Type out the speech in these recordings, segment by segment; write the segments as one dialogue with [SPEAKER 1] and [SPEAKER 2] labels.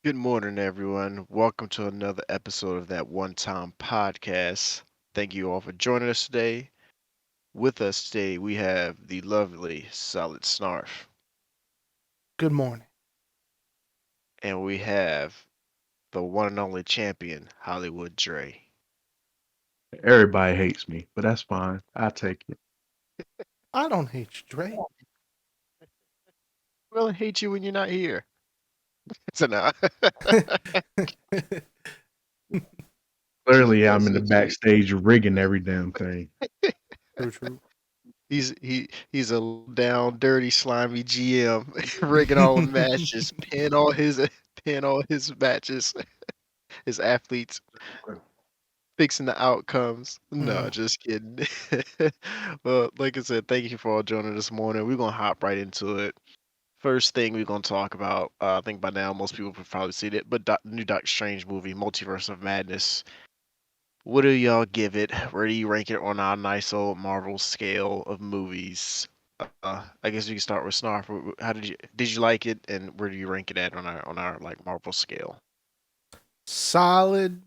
[SPEAKER 1] Good morning, everyone. Welcome to another episode of that One Time Podcast. Thank you all for joining us today. With us today, we have the lovely Solid Snarf,
[SPEAKER 2] Good morning.
[SPEAKER 1] and we have the one and only champion, Hollywood Dre.
[SPEAKER 3] Everybody hates me, but that's fine. I take it.
[SPEAKER 2] I don't hate you, Dre.
[SPEAKER 1] We really hate you when you're not here. So now,
[SPEAKER 3] Clearly, I'm
[SPEAKER 1] that's
[SPEAKER 3] in the
[SPEAKER 1] what you.
[SPEAKER 3] backstage rigging every damn thing.
[SPEAKER 2] True, true.
[SPEAKER 1] He's a down, dirty, slimy GM, rigging all the matches, pin all his matches, his athletes. Fixing the outcomes. No,
[SPEAKER 2] Mm.
[SPEAKER 1] just kidding. Well, like I said, thank you for all joining this morning. We're gonna hop right into it. First thing we're gonna talk about, I think by now most people have probably seen it, but new Doctor Strange movie, Multiverse of Madness. What do y'all give it? Where do you rank it on our nice old Marvel scale of movies? I guess we can start with Snarf. How did you like it, and where do you rank it at on our like Marvel scale?
[SPEAKER 2] Solid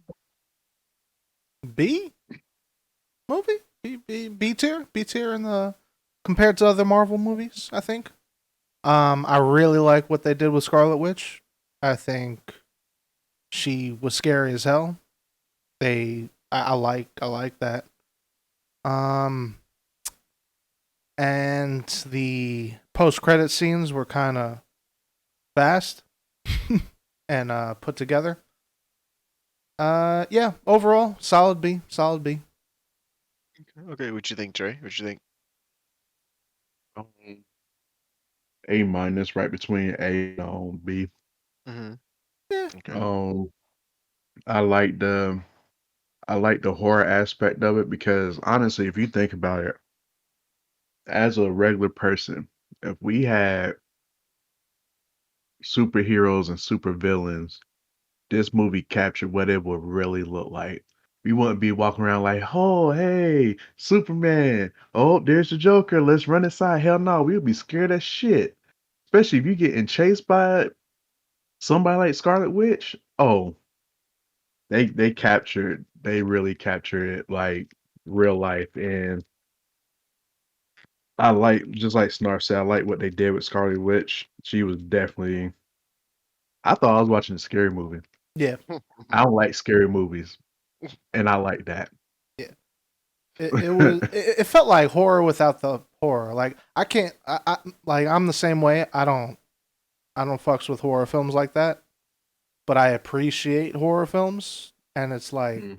[SPEAKER 2] B movie. B tier. B tier in the compared to other Marvel movies. I think. I really like what they did with Scarlet Witch. I think she was scary as hell. I like that. Um, and the post credit scenes were kind of fast and put together. Yeah, overall, solid B. Solid B.
[SPEAKER 1] Okay, what you think, Trey? What you think?
[SPEAKER 3] Um, A minus, right between A and B.
[SPEAKER 1] Mm-hmm.
[SPEAKER 2] Yeah.
[SPEAKER 1] Okay.
[SPEAKER 3] Um, I like the horror aspect of it because honestly, if you think about it, as a regular person, if we had superheroes and supervillains, this movie captured what it would really look like. We wouldn't be walking around like, oh, hey, Superman. Oh, there's the Joker. Let's run inside. Hell no, we would be scared as shit. Especially if you getting chased by somebody like Scarlet Witch. Oh, they really captured it like real life. And I like, just like Snarf said, I like what they did with Scarlet Witch. She was definitely, I thought I was watching a scary movie.
[SPEAKER 2] Yeah.
[SPEAKER 3] I don't like scary movies, and I like that.
[SPEAKER 2] Yeah. It felt like horror without the horror. Like I can't. Like I'm the same way. I don't fucks with horror films like that. But I appreciate horror films, and it's like
[SPEAKER 3] Mm.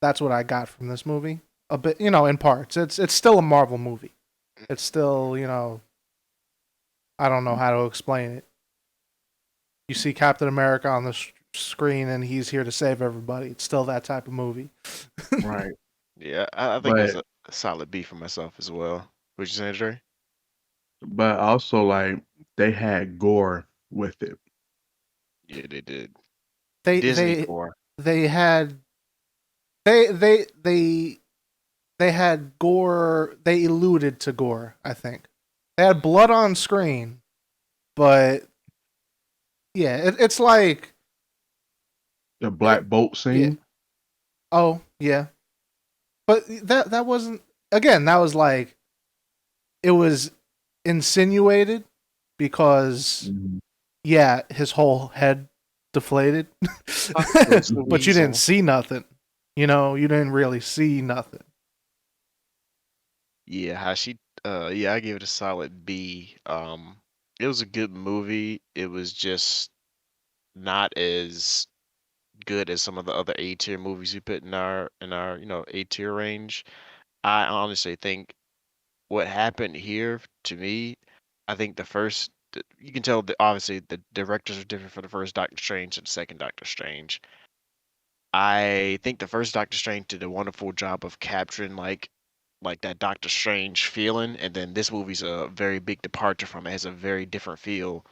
[SPEAKER 2] that's what I got from this movie. A bit, in parts. It's still a Marvel movie. It's still, I don't know how to explain it. You see Captain America on the screen, and he's here to save everybody. It's still that type of movie.
[SPEAKER 3] Right.
[SPEAKER 1] Yeah, I think it was
[SPEAKER 3] But
[SPEAKER 1] a solid B for myself as well. What you saying, Dre?
[SPEAKER 3] also like they had gore with it.
[SPEAKER 1] Yeah, they did.
[SPEAKER 2] they
[SPEAKER 1] Disney
[SPEAKER 2] they
[SPEAKER 1] core.
[SPEAKER 2] they had they they had gore. They alluded to gore. I think they had blood on screen, but yeah, it's like
[SPEAKER 3] The
[SPEAKER 2] it.
[SPEAKER 3] black bolt
[SPEAKER 2] Yeah.
[SPEAKER 3] scene.
[SPEAKER 2] Oh yeah, but that wasn't. Again, that was like it was insinuated because
[SPEAKER 3] Mhm.
[SPEAKER 2] yeah, his whole head deflated,
[SPEAKER 1] Octopus the
[SPEAKER 2] but you didn't
[SPEAKER 1] Weasel.
[SPEAKER 2] see nothing. You didn't really see nothing.
[SPEAKER 1] Yeah, how she yeah, I gave it a solid B. It was a good movie. It was just not as good as some of the other A tier movies we put in our A tier range. I honestly think what happened here to me, I think you can tell that obviously the directors are different for the first Doctor Strange and the second Doctor Strange. I think the first Doctor Strange did a wonderful job of capturing like that Doctor Strange feeling, and then this movie's a very big departure from it. It has a very different feel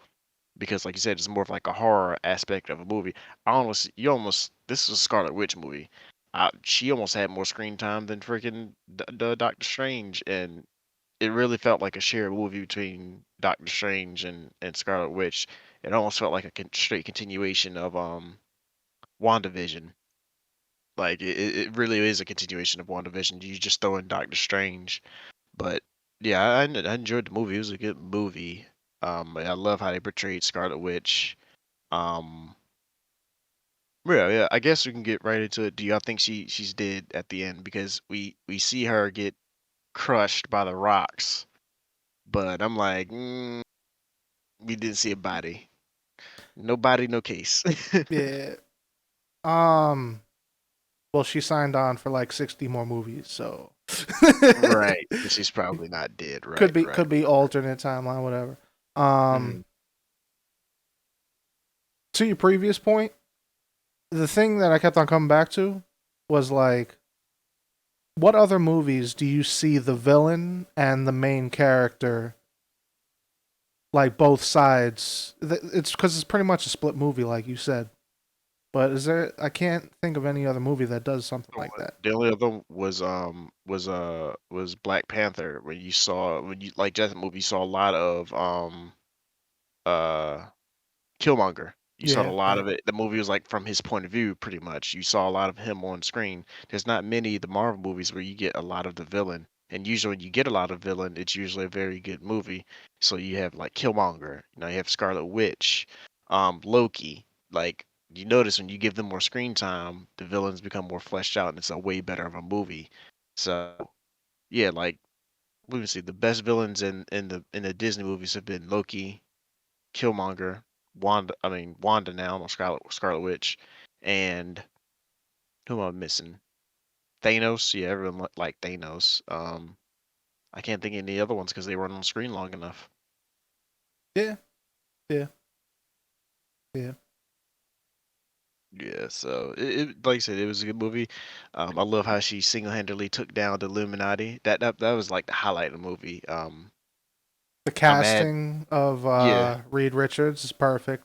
[SPEAKER 1] because, like you said, it's more of like a horror aspect of a movie. This is a Scarlet Witch movie. She almost had more screen time than freaking the Doctor Strange, and it really felt like a shared movie between Doctor Strange and Scarlet Witch. It almost felt like a straight continuation of WandaVision. Like it really is a continuation of WandaVision. You just throw in Doctor Strange, but yeah, I enjoyed the movie. It was a good movie. I love how they portrayed Scarlet Witch. Um, yeah, yeah. I guess we can get right into it. Do y'all think she's dead at the end? Because we see her get crushed by the rocks, but I'm like, we didn't see a body. No body, no case.
[SPEAKER 2] Yeah. Um. Well, she signed on for like 60 more movies, so
[SPEAKER 1] Right. So she's probably not dead. Right, right.
[SPEAKER 2] could be alternate timeline, whatever. Um.
[SPEAKER 1] Mhm.
[SPEAKER 2] To your previous point, the thing that I kept on coming back to was like, what other movies do you see the villain and the main character like both sides? It's because it's pretty much a split movie, like you said. But is there? I can't think of any other movie that does something like that.
[SPEAKER 1] The only other one was Black Panther when you saw when you like just movie you saw a lot of uh Killmonger. You saw a
[SPEAKER 2] Yeah,
[SPEAKER 1] lot
[SPEAKER 2] yeah.
[SPEAKER 1] of it. The movie was like from his point of view, pretty much. You saw a lot of him on screen. There's not many of the Marvel movies where you get a lot of the villain. And usually when you get a lot of villain, it's usually a very good movie. So you have like Killmonger, you have Scarlet Witch, Loki. Like you notice when you give them more screen time, the villains become more fleshed out and it's a way better of a movie. So yeah, like let me see, the best villains in the Disney movies have been Loki, Killmonger, Wanda now, not Scarlet Witch, and who am I missing? Thanos. Yeah, everyone like Thanos. I can't think of any other ones because they weren't on screen long enough.
[SPEAKER 2] Yeah, yeah, yeah.
[SPEAKER 1] Yeah, so like I said, it was a good movie. I love how she single-handedly took down the Illuminati. That was like the highlight of the movie.
[SPEAKER 2] The
[SPEAKER 1] I'm mad.
[SPEAKER 2] casting of
[SPEAKER 1] Yeah.
[SPEAKER 2] Reed Richards is perfect.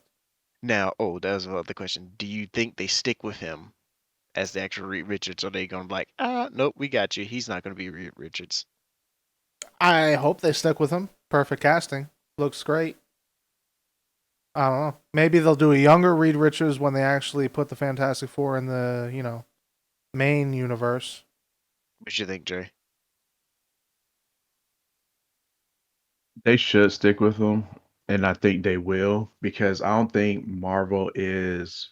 [SPEAKER 1] Now, oh, that was another question. Do you think they stick with him as the actual Reed Richards, or they gonna be like, nope, we got you. He's not gonna be Reed Richards.
[SPEAKER 2] I hope they stick with him. Perfect casting. Looks great. I don't know. Maybe they'll do a younger Reed Richards when they actually put the Fantastic Four in the, main universe.
[SPEAKER 1] What you think, Jay?
[SPEAKER 3] They should stick with them, and I think they will because I don't think Marvel is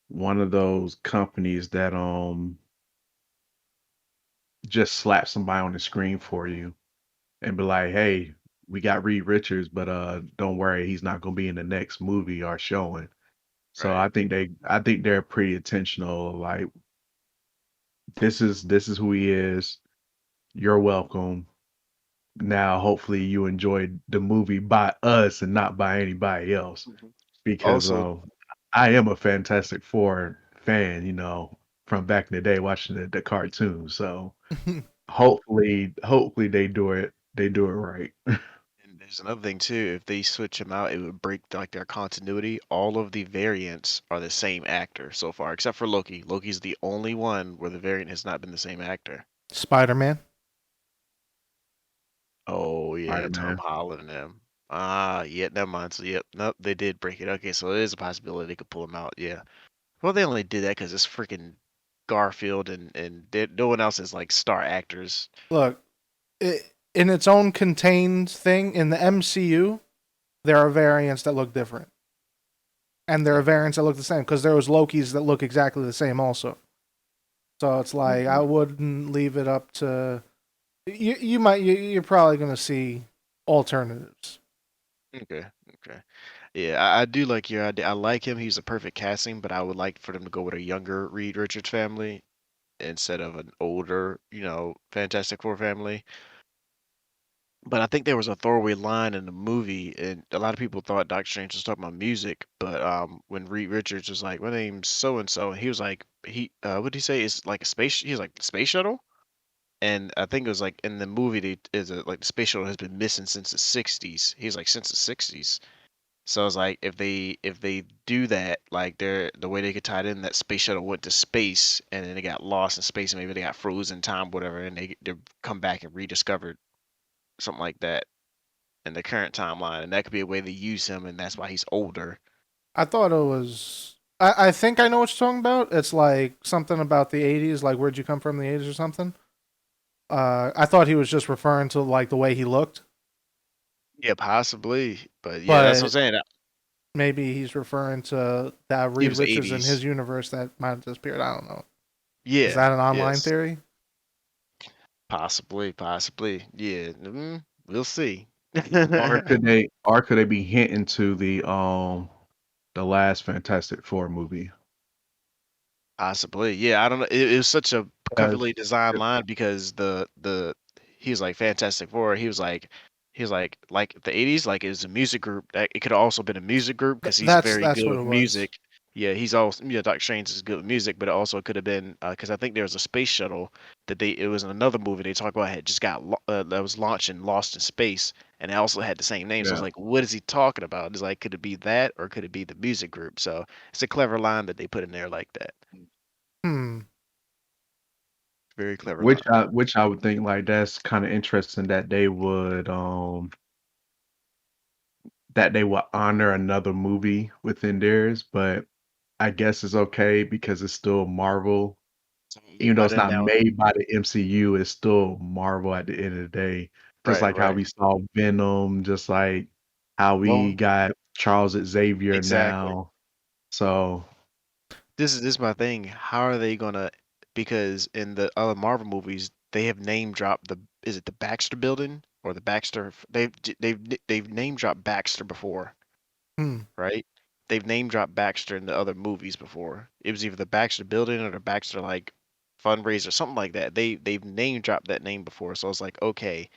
[SPEAKER 3] one of those companies that just slap somebody on the screen for you and be like, "Hey, we got Reed Richards, but don't worry, he's not gonna be in the next movie or showing." So
[SPEAKER 1] Right.
[SPEAKER 3] I think they're pretty intentional. Like this is who he is. You're welcome. Now, hopefully, you enjoyed the movie by us and not by anybody else.
[SPEAKER 1] Mhm.
[SPEAKER 3] Because
[SPEAKER 1] Also,
[SPEAKER 3] I am a Fantastic Four fan, from back in the day watching the cartoons. So hopefully they do it right.
[SPEAKER 1] and there's another thing too. If they switch him out, it would break like their continuity. All of the variants are the same actor so far, except for Loki. Loki's the only one where the variant has not been the same actor.
[SPEAKER 2] Spider Man.
[SPEAKER 1] Oh yeah, Tom
[SPEAKER 3] Spider-Man.
[SPEAKER 1] Holland and them. Ah, yeah, never mind. So yep, nope, they did break it. Okay, so it is a possibility they could pull him out. Yeah. Well, they only did that because it's freaking Garfield and no one else is like star actors.
[SPEAKER 2] Look, in its own contained thing in the MCU, there are variants that look different, and there are variants that look the same because there was Lokis that look exactly the same also. So it's like I wouldn't leave it up to you. You're probably gonna see alternatives.
[SPEAKER 1] Okay, okay. Yeah, I do like your idea. I like him. He's a perfect casting, but I would like for them to go with a younger Reed Richards family instead of an older, Fantastic Four family. But I think there was a throwaway line in the movie, and a lot of people thought Doctor Strange was talking about music. But when Reed Richards was like, "My name's so and so," he was like, what did he say? It's like a space. He's like space shuttle, and I think it was like in the movie, like the space shuttle has been missing since the '60s. He's like since the '60s. So it's like if they do that, like the way they could tie it in, that space shuttle went to space and then they got lost in space and maybe they got frozen time, whatever, and they come back and rediscovered something like that. in the current timeline, and that could be a way to use him, and that's why he's older.
[SPEAKER 2] I thought it was. I think I know what you're talking about. It's like something about the '80s, like where'd you come from, the '80s or something. I thought he was just referring to like the way he looked,
[SPEAKER 1] Yeah, possibly, but yeah, that's what I'm
[SPEAKER 2] but
[SPEAKER 1] saying.
[SPEAKER 2] maybe he's referring to that
[SPEAKER 1] It
[SPEAKER 2] Reed
[SPEAKER 1] was
[SPEAKER 2] Richards in his
[SPEAKER 1] 80s.
[SPEAKER 2] universe that might have disappeared. I don't know. Is
[SPEAKER 1] Yeah,
[SPEAKER 2] that an online
[SPEAKER 1] yes,
[SPEAKER 2] theory?
[SPEAKER 1] possibly. Yeah, we'll see.
[SPEAKER 3] Or could they be hinting to the last Fantastic Four movie?
[SPEAKER 1] Possibly, yeah. I don't know. It was such a
[SPEAKER 3] Because
[SPEAKER 1] cleverly designed line because the he was like Fantastic Four. He was like the '80s, like it was a music group. That it could have also been a music group because he's very
[SPEAKER 2] That's
[SPEAKER 1] good
[SPEAKER 2] what
[SPEAKER 1] with
[SPEAKER 2] it was.
[SPEAKER 1] music. Yeah, he's also Doctor Strange is good with music, but it also could have been because I think there was a space shuttle that it was in another movie they talked about had just that was launched and lost in space, and it also had the same name. So I was
[SPEAKER 3] yeah.
[SPEAKER 1] like, what is he talking about? It's like, could it be that or could it be the music group? So it's a clever line that they put in there like that.
[SPEAKER 2] Hmm.
[SPEAKER 1] Very clever
[SPEAKER 3] Which
[SPEAKER 1] line.
[SPEAKER 3] I would think like that's kind of interesting that they would honor another movie within theirs, but I guess it's okay because it's still Marvel.
[SPEAKER 1] Yeah,
[SPEAKER 3] Even though
[SPEAKER 1] but
[SPEAKER 3] it's
[SPEAKER 1] then
[SPEAKER 3] not
[SPEAKER 1] now,
[SPEAKER 3] made by the MCU, it's still Marvel at the end of the day. Just
[SPEAKER 1] right,
[SPEAKER 3] like how
[SPEAKER 1] right.
[SPEAKER 3] we saw Venom, just like how we
[SPEAKER 1] Well,
[SPEAKER 3] got Charles Xavier
[SPEAKER 1] exactly.
[SPEAKER 3] now. So
[SPEAKER 1] This is my thing. How are they gonna? Because in the other Marvel movies, they have name dropped the is it the Baxter Building or the Baxter? They've name dropped Baxter before,
[SPEAKER 2] Hmm.
[SPEAKER 1] right? They've name dropped Baxter in the other movies before. It was either the Baxter Building or the Baxter like fundraiser, something like that. They've name dropped that name before, so it's like, okay,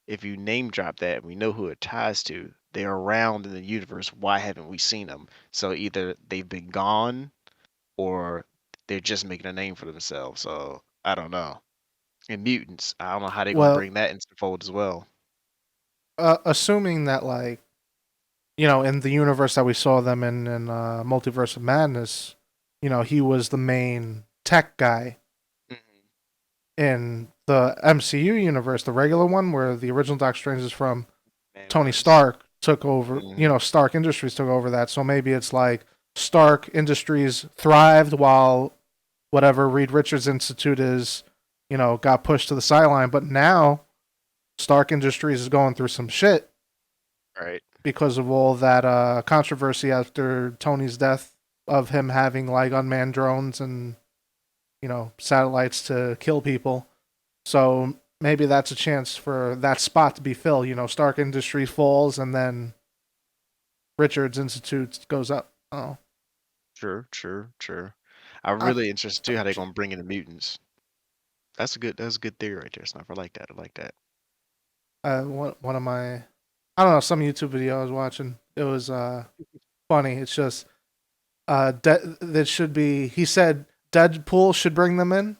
[SPEAKER 1] if you name drop that, and we know who it ties to. They're around in the universe. Why haven't we seen them? So either they've been gone or they're just making a name for themselves. So I don't know. And mutants, I don't know how they're gonna
[SPEAKER 2] Well,
[SPEAKER 1] bring that into the fold as well.
[SPEAKER 2] assuming that like in the universe that we saw them in Multiverse of Madness, he was the main tech guy.
[SPEAKER 1] Mhm.
[SPEAKER 2] In the MCU universe, the regular one where the original Doctor Strange is from,
[SPEAKER 1] Man
[SPEAKER 2] Tony
[SPEAKER 1] was.
[SPEAKER 2] Stark took over.
[SPEAKER 1] Hmm.
[SPEAKER 2] Stark Industries took over that. So maybe it's like Stark Industries thrived while whatever Reed Richards Institute is, got pushed to the sideline. But now Stark Industries is going through some shit
[SPEAKER 1] Right.
[SPEAKER 2] because of all that controversy after Tony's death of him having like unmanned drones and satellites to kill people. So maybe that's a chance for that spot to be filled. Stark Industries falls and then Richards Institute goes up. Oh,
[SPEAKER 1] Sure. I'm
[SPEAKER 2] I,
[SPEAKER 1] really interested too how they're gonna bring in the mutants. That's a good theory right there, Sniper. I like that. I like that.
[SPEAKER 2] one of my I don't know some YouTube video I was watching. It was funny. It's just that should be. He said Deadpool should bring them in.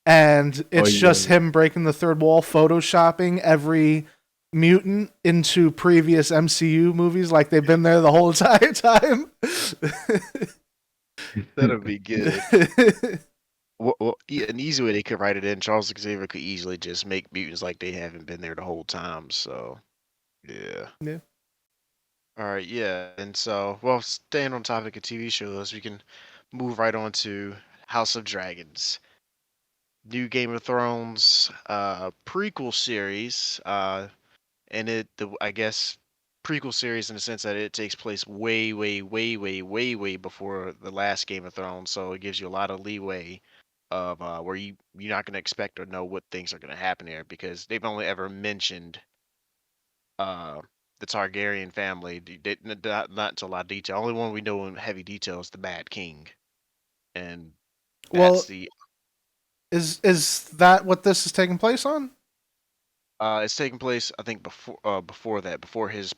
[SPEAKER 2] And
[SPEAKER 3] oh
[SPEAKER 2] it's just
[SPEAKER 3] yeah.
[SPEAKER 2] him breaking the third wall, photoshopping every mutant into previous MCU movies like they've been there the whole entire time.
[SPEAKER 1] That'll be good. Well, yeah, an easy way they could write it in, Charles Xavier could easily just make mutants like they haven't been there the whole time. So yeah.
[SPEAKER 2] Yeah.
[SPEAKER 1] All right, yeah. And so, well, staying on topic of TV shows, we can move right on to House of Dragons. New Game of Thrones prequel series. And I guess prequel series in the sense that it takes place way before the last Game of Thrones, so it gives you a lot of leeway of where you're not gonna expect or know what things are gonna happen here because they've only ever mentioned uh the Targaryen family. Not into a lot of detail. Only one we know in heavy detail is the Mad King, and that's
[SPEAKER 2] Well,
[SPEAKER 1] the
[SPEAKER 2] is that what this is taking place on?
[SPEAKER 1] it's taking place I think before that, before his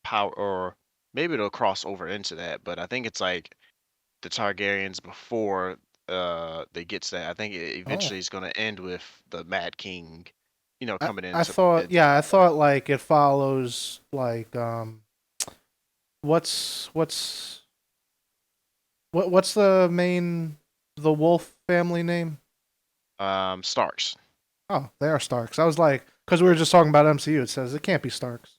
[SPEAKER 1] power, or maybe it'll cross over into that, but I think it's like the Targaryens before they get to that. I think it
[SPEAKER 2] Oh,
[SPEAKER 1] eventually is going to end with the Mad King,
[SPEAKER 2] I
[SPEAKER 1] coming
[SPEAKER 2] I
[SPEAKER 1] into
[SPEAKER 2] thought
[SPEAKER 1] into
[SPEAKER 2] yeah I
[SPEAKER 1] power.
[SPEAKER 2] thought like it follows like what's what's the wolf family name?
[SPEAKER 1] Starks.
[SPEAKER 2] Oh, they are Starks. I was like, Because we were just talking about MCU. It says it can't be Starks.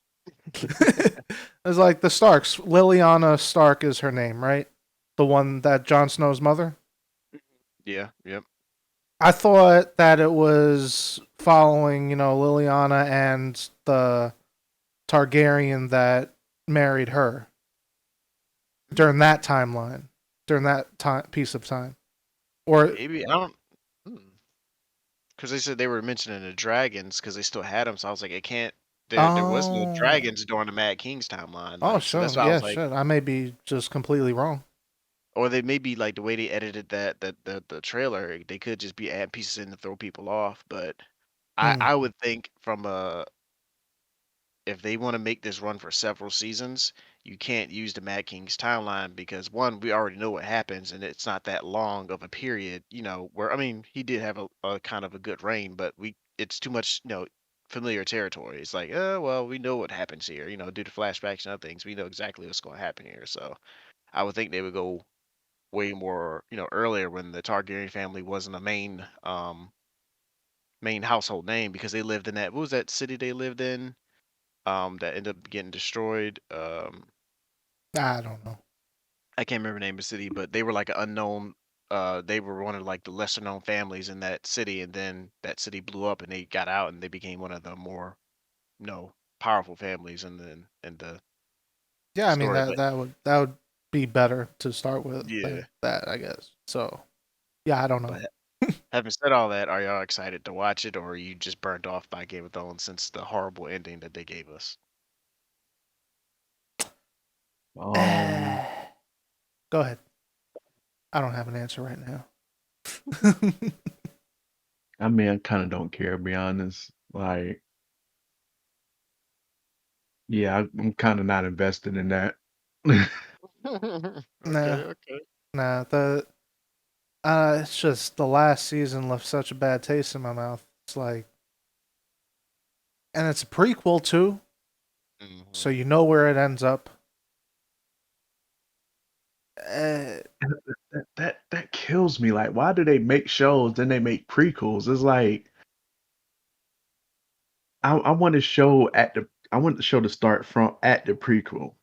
[SPEAKER 2] It's like the Starks. Liliana Stark is her name, right? The one that Jon Snow's mother.
[SPEAKER 1] Yeah, yep.
[SPEAKER 2] I thought that it was following, Liliana and the Targaryen that married her during that timeline, during that piece of time. Or
[SPEAKER 1] Maybe I don't. Because they said they were mentioning the dragons because they still had them. So I was like, it can't. There was no
[SPEAKER 2] oh,
[SPEAKER 1] dragons during the Mad King's timeline.
[SPEAKER 2] oh,
[SPEAKER 1] Like, so
[SPEAKER 2] sure,
[SPEAKER 1] that's why I
[SPEAKER 2] yeah,
[SPEAKER 1] was like,
[SPEAKER 2] shit. I may be just completely wrong.
[SPEAKER 1] or they may be like the way they edited the trailer. They could just be add pieces in to throw people off. But
[SPEAKER 2] Hmm.
[SPEAKER 1] I would think from a if they want to make this run for several seasons, you can't use the Mad King's timeline because one, we already know what happens, and it's not that long of a period, where I mean, he did have a kind of a good reign, but it's too much, familiar territory. It's like, well, we know what happens here, due to flashbacks and other things, we know exactly what's going to happen here. So I would think they would go way more, earlier when the Targaryen family wasn't a main household name because they lived in what was that city they lived in? That ended up getting destroyed.
[SPEAKER 2] I don't know.
[SPEAKER 1] I can't remember the name of the city, but they were like an unknown. They were one of like the lesser known families in that city, and then that city blew up, and they got out, and they became one of the more, powerful families in the
[SPEAKER 2] Yeah, I mean
[SPEAKER 1] story.
[SPEAKER 2] that would be better to start with
[SPEAKER 1] Yeah,
[SPEAKER 2] than that, I guess. So yeah, I don't know.
[SPEAKER 1] but having said all that, are y'all excited to watch it, or are you just burned off by Game of Thrones since the horrible ending that they gave us?
[SPEAKER 3] Um,
[SPEAKER 2] Go ahead. I don't have an answer right now.
[SPEAKER 3] I mean, I kind of don't care, to be honest. Like, yeah, I'm kind of not invested in that.
[SPEAKER 2] Nah,
[SPEAKER 1] Okay, okay.
[SPEAKER 2] nah. It's just the last season left such a bad taste in my mouth. It's like, and it's a prequel too, so
[SPEAKER 1] Hmm.
[SPEAKER 2] you know where it ends up. Uh,
[SPEAKER 3] That kills me. Like, why do they make shows, then they make prequels? It's like I want to show I want the show to start from at the prequel.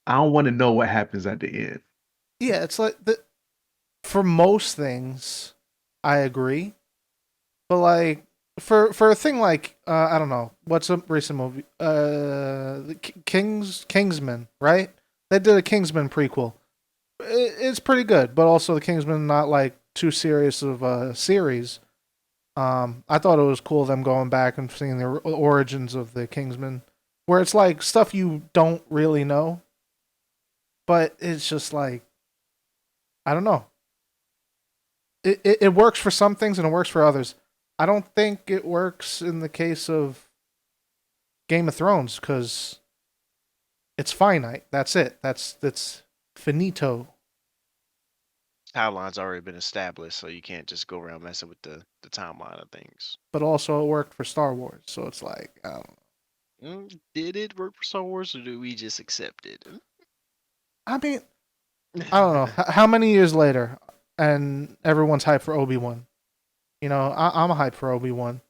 [SPEAKER 3] I don't want to know what happens at the end.
[SPEAKER 2] yeah, it's like for most things, I agree, but like for a thing like I don't know what's a recent movie Kingsman, right? They did a Kingsman prequel. It's pretty good, but also the Kingsman not like too serious of a series. I thought it was cool them going back and seeing the origins of the Kingsman, where it's like stuff you don't really know, but it's just like I don't know. It works for some things and it works for others. I don't think it works in the case of Game of Thrones because it's finite. That's it. That's finito.
[SPEAKER 1] Timeline's already been established, so you can't just go around messing with the timeline of things.
[SPEAKER 2] But also it worked for Star Wars, so it's like
[SPEAKER 1] Did it work for Star Wars, or do we just accept it?
[SPEAKER 2] I mean, I don't know how many years later, and everyone's hyped for Obi Wan. I'm a hype for Obi Wan.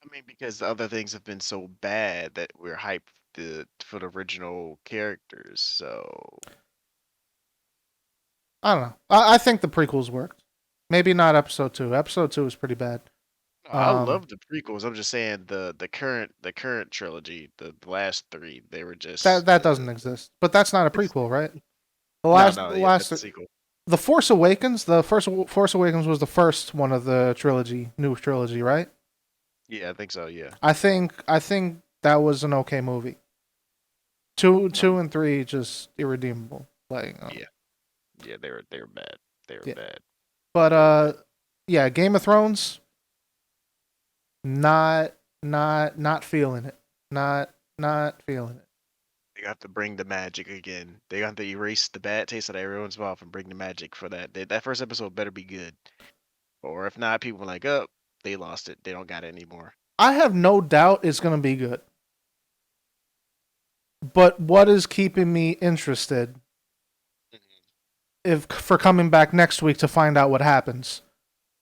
[SPEAKER 1] I mean, because the other things have been so bad that we're hyped for the original characters. So
[SPEAKER 2] I don't know. I think the prequels worked. Maybe not episode two. Episode two was pretty bad.
[SPEAKER 1] no, I
[SPEAKER 2] Um,
[SPEAKER 1] love the prequels. I'm just saying the current trilogy, the last three, they were
[SPEAKER 2] that
[SPEAKER 1] just
[SPEAKER 2] that doesn't exist. But that's not a prequel, right? The
[SPEAKER 1] no,
[SPEAKER 2] last,
[SPEAKER 1] no,
[SPEAKER 2] the
[SPEAKER 1] yeah,
[SPEAKER 2] last,
[SPEAKER 1] that's a sequel.
[SPEAKER 2] the Force Awakens. The first Force Awakens was the first one of the trilogy, new trilogy, right?
[SPEAKER 1] Yeah, I think so. Yeah,
[SPEAKER 2] I think that was an okay movie. Two,
[SPEAKER 1] no,
[SPEAKER 2] two, and three just irredeemable. Like,
[SPEAKER 1] yeah, yeah, they were bad. They were
[SPEAKER 2] yeah.
[SPEAKER 1] bad.
[SPEAKER 2] But
[SPEAKER 1] Very bad.
[SPEAKER 2] yeah, Game of Thrones. Not feeling it. Not feeling it.
[SPEAKER 1] They got to bring the magic again. They got to erase the bad taste out of everyone's mouth and bring the magic for that. That first episode better be good, or if not, people are like, "Oh, they lost it. They don't got it anymore."
[SPEAKER 2] I have no doubt it's gonna be good. But what is keeping me interested if for coming back next week to find out what happens?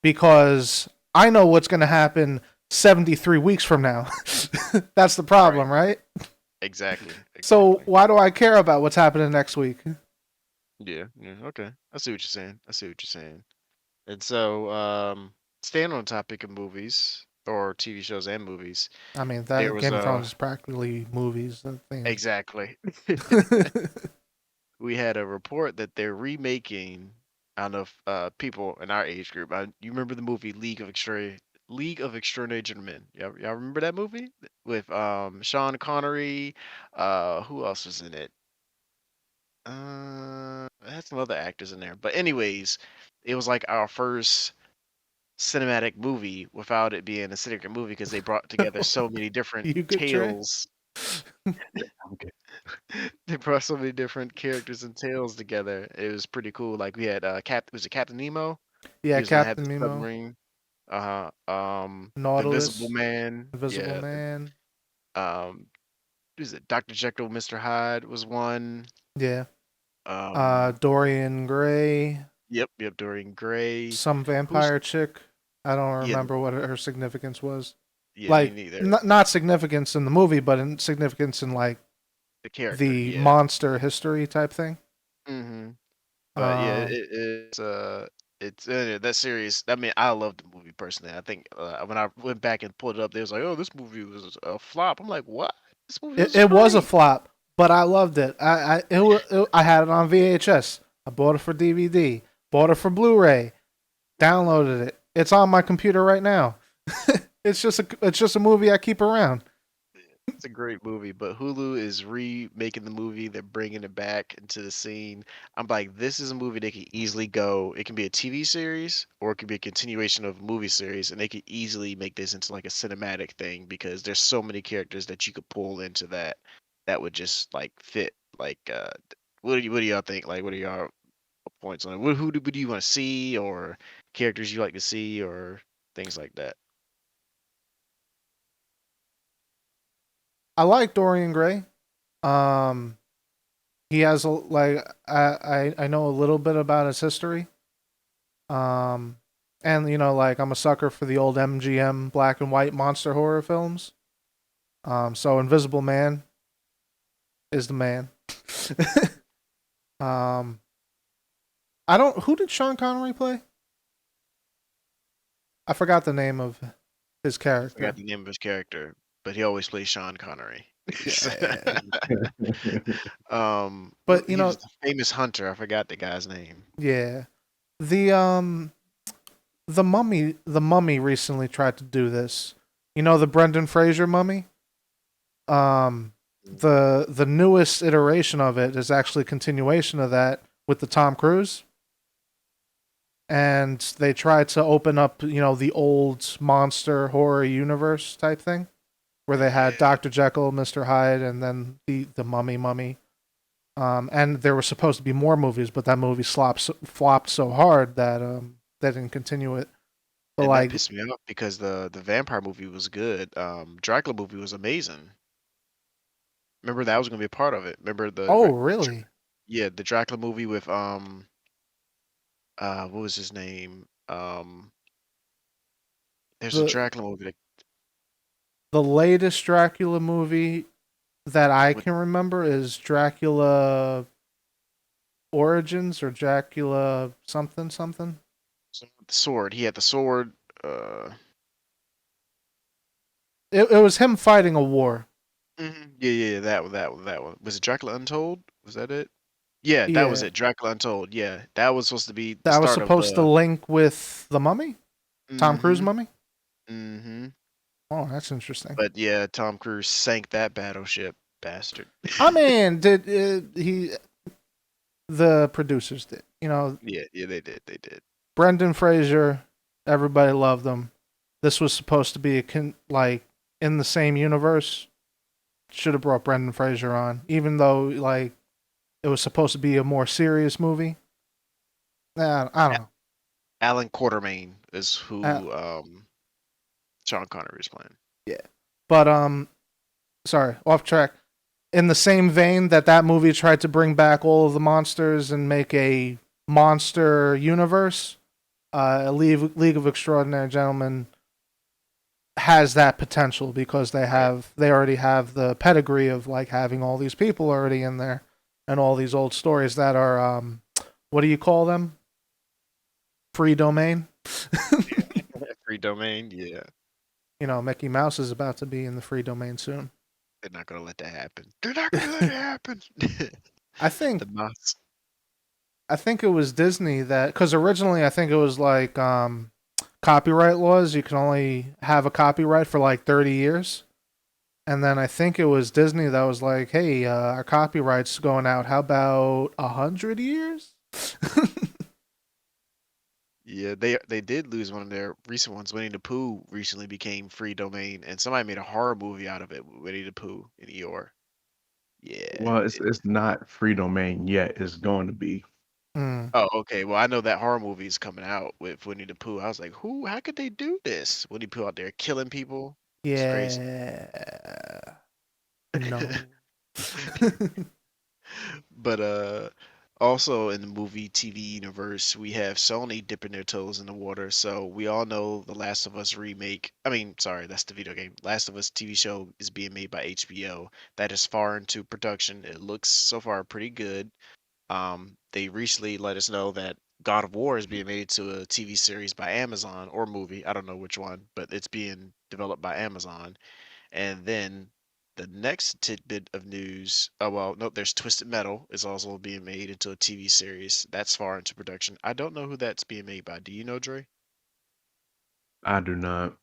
[SPEAKER 2] Because I know what's gonna happen 73 weeks from now. That's the
[SPEAKER 1] Right.
[SPEAKER 2] problem, right?
[SPEAKER 1] Exactly.
[SPEAKER 2] So
[SPEAKER 1] Exactly.
[SPEAKER 2] why do I care about what's happening next week?
[SPEAKER 1] Yeah. Yeah. Okay. I see what you're saying. I see what you're saying. And so, staying on the topic of movies or TV shows and movies,
[SPEAKER 2] I mean,
[SPEAKER 1] there
[SPEAKER 2] that
[SPEAKER 1] was
[SPEAKER 2] Game of Thrones is practically movies. That thing
[SPEAKER 1] exactly.
[SPEAKER 2] is.
[SPEAKER 1] We had a report that they're remaking. I don't know if people in our age group, you remember the movie League of Extraordinary Gentlemen. Y'all remember that movie with Sean Connery? Who else was in it? It had some other actors in there. But anyways, it was like our first cinematic movie without it being a cinematic movie because they brought together so many different
[SPEAKER 2] You good, Trey?
[SPEAKER 1] tales.
[SPEAKER 3] Yeah, okay.
[SPEAKER 1] They brought so many different characters and tales together. It was pretty cool. Like we had was it Captain Nemo? He
[SPEAKER 2] Yeah,
[SPEAKER 1] was gonna have
[SPEAKER 2] Captain
[SPEAKER 1] the
[SPEAKER 2] Nemo,
[SPEAKER 1] submarine. The Invisible
[SPEAKER 2] Nautilus,
[SPEAKER 1] Man.
[SPEAKER 2] Invisible
[SPEAKER 1] Yeah.
[SPEAKER 2] Man.
[SPEAKER 1] Um, who's it? Dr. Jekyll, Mr. Hyde was one.
[SPEAKER 2] Yeah.
[SPEAKER 1] Um,
[SPEAKER 2] Dorian Gray,
[SPEAKER 1] yep, Dorian Gray.
[SPEAKER 2] some
[SPEAKER 1] Who's
[SPEAKER 2] vampire chick. I don't
[SPEAKER 1] yeah,
[SPEAKER 2] remember what her significance was.
[SPEAKER 1] yeah, me
[SPEAKER 2] Like,
[SPEAKER 1] neither.
[SPEAKER 2] not significance in the movie, but in significance in like
[SPEAKER 1] The character,
[SPEAKER 2] the
[SPEAKER 1] yeah.
[SPEAKER 2] monster history type thing.
[SPEAKER 1] hmm But yeah,
[SPEAKER 2] Um,
[SPEAKER 1] it's that series. I mean, I love the movie personally. I think when I went back and pulled it up, they was like, "Oh, this movie was a flop." I'm like, "What? This movie was
[SPEAKER 2] it was a
[SPEAKER 1] great."
[SPEAKER 2] flop, but I loved it. I had it on VHS. I bought it for DVD. Bought it for Blu-ray. Downloaded it. It's on my computer right now. It's just a movie I keep around.
[SPEAKER 1] It's a great movie, but Hulu is remaking the movie. They're bringing it back into the scene. I'm like, this is a movie they could easily go. It can be a TV series or it could be a continuation of a movie series, and they could easily make this into like a cinematic thing because there's so many characters that you could pull into that that would just like fit. Like, what do y'all think? Like, what are y'all points on it? Who do you want to see or characters you like to see or things like that?
[SPEAKER 2] I like Dorian Gray. Um, he has a like I know a little bit about his history. Um, and like I'm a sucker for the old MGM black and white monster horror films. So Invisible Man is the man. um, I don't. Who did Sean Connery play? I forgot the name of his
[SPEAKER 1] I forgot
[SPEAKER 2] character.
[SPEAKER 1] the name of his character, but he always plays Sean Connery.
[SPEAKER 2] Yeah, but
[SPEAKER 1] He was the famous hunter. I forgot the guy's name.
[SPEAKER 2] yeah, the the mummy recently tried to do this. You know the Brendan Fraser mummy. Um,
[SPEAKER 1] Mm.
[SPEAKER 2] the newest iteration of it is actually a continuation of that with the Tom Cruise, and they tried to open up the old monster horror universe type thing where they had
[SPEAKER 1] Yeah,
[SPEAKER 2] Dr. Jekyll, Mr. Hyde, and then the mummy. And there were supposed to be more movies, but that movie flopped so hard that they didn't continue it. But
[SPEAKER 1] and that
[SPEAKER 2] like,
[SPEAKER 1] pissed me off because the vampire movie was good. Dracula movie was amazing. Remember that was gonna be a part of it. Remember
[SPEAKER 2] oh really?
[SPEAKER 1] yeah, the Dracula movie with what was his name? There's a
[SPEAKER 2] The
[SPEAKER 1] Dracula movie that,
[SPEAKER 2] the latest Dracula movie that I
[SPEAKER 1] with
[SPEAKER 2] can remember is Dracula Origins or Dracula something something.
[SPEAKER 1] the sword. He had the sword. Uh,
[SPEAKER 2] It was him fighting a war.
[SPEAKER 1] yeah, that one. Was it Dracula Untold? Was that it? Yeah, that was
[SPEAKER 2] Yeah,
[SPEAKER 1] it. Dracula Untold. Yeah, that was supposed to be the
[SPEAKER 2] that was
[SPEAKER 1] start of
[SPEAKER 2] supposed to
[SPEAKER 1] the.
[SPEAKER 2] link with the Mummy, Tom Cruise
[SPEAKER 1] Mm-hmm.
[SPEAKER 2] Mummy.
[SPEAKER 1] Mm-hmm.
[SPEAKER 2] Oh, that's interesting.
[SPEAKER 1] But yeah, Tom Cruise sank that battleship, bastard.
[SPEAKER 2] I mean, did he? The producers did.
[SPEAKER 1] Yeah, they did.
[SPEAKER 2] Brendan Fraser, everybody loved him. This was supposed to be like in the same universe. Should have brought Brendan Fraser on, even though like it was supposed to be a more serious movie. I don't
[SPEAKER 1] A-
[SPEAKER 2] know.
[SPEAKER 1] Alan Quartermain is
[SPEAKER 2] Uh,
[SPEAKER 1] who Sean Connery is playing.
[SPEAKER 2] yeah, but sorry, off track. In the same vein that movie tried to bring back all of the monsters and make a monster universe, League of Extraordinary Gentlemen has that potential because
[SPEAKER 1] Right.
[SPEAKER 2] they already have the pedigree of like having all these people already in there and all these old stories that are what do you call them? Free domain.
[SPEAKER 1] Free domain. Yeah,
[SPEAKER 2] You know, Mickey Mouse is about to be in the free domain soon.
[SPEAKER 1] they're not gonna let that happen. They're not gonna let it happen.
[SPEAKER 2] I think
[SPEAKER 1] The mouse.
[SPEAKER 2] I think it was Disney that because originally I think it was like copyright laws. You can only have a copyright for like 30 years. And then I think it was Disney that was like, "Hey, our copyright's going out. How about 100 years?"
[SPEAKER 1] Yeah, they did lose one of their recent ones. Winnie the Pooh recently became free domain, and somebody made a horror movie out of it, with Winnie the Pooh and Eeyore. Yeah.
[SPEAKER 3] Well, it's not free domain yet. It's going to be.
[SPEAKER 2] Mm,
[SPEAKER 1] Oh, okay. Well, I know that horror movie is coming out with Winnie the Pooh. I was like, who? How could they do this? Winnie the Pooh out there killing people. It's crazy.
[SPEAKER 2] yeah. No.
[SPEAKER 1] But also in the movie TV universe, we have Sony dipping their toes in the water. So we all know the Last of Us remake. I mean, sorry, that's the video game. Last of Us TV show is being made by HBO. That is far into production. It looks so far pretty good. They recently let us know that God of War is being made into a TV series by Amazon or movie. I don't know which one, but it's being developed by Amazon. And then the next tidbit of news, oh well, no, there's Twisted Metal is also being made into a TV series. That's far into production. I don't know who that's being made by. Do you know, Dre?
[SPEAKER 3] I do not.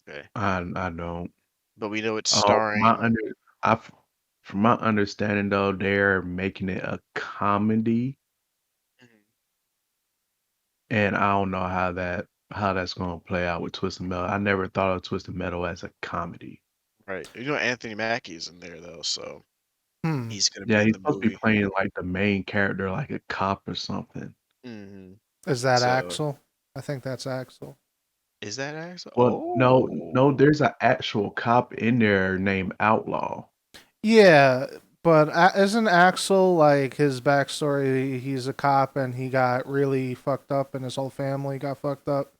[SPEAKER 1] Okay.
[SPEAKER 3] I don't.
[SPEAKER 1] But we know it's
[SPEAKER 3] From my
[SPEAKER 1] starring.
[SPEAKER 3] from my understanding though, they're making it a comedy,
[SPEAKER 1] Mhm.
[SPEAKER 3] and I don't know how that's gonna play out with Twisted Metal. I never thought of Twisted Metal as a comedy.
[SPEAKER 1] Right. You know Anthony Mackie's in there though, so
[SPEAKER 2] Hmm.
[SPEAKER 1] he's gonna be
[SPEAKER 3] Yeah,
[SPEAKER 1] in
[SPEAKER 3] he's
[SPEAKER 1] the
[SPEAKER 3] supposed to be
[SPEAKER 1] movie.
[SPEAKER 3] playing like the main character, like a cop or something.
[SPEAKER 1] hmm
[SPEAKER 2] Is that
[SPEAKER 1] So
[SPEAKER 2] Axel? I think that's Axel.
[SPEAKER 1] is that Axel?
[SPEAKER 3] Well, no, no,
[SPEAKER 1] Oh,
[SPEAKER 3] there's an actual cop in there named Outlaw.
[SPEAKER 2] Yeah, but isn't Axel like his backstory? He's a cop and he got really fucked up, and his whole family got fucked up,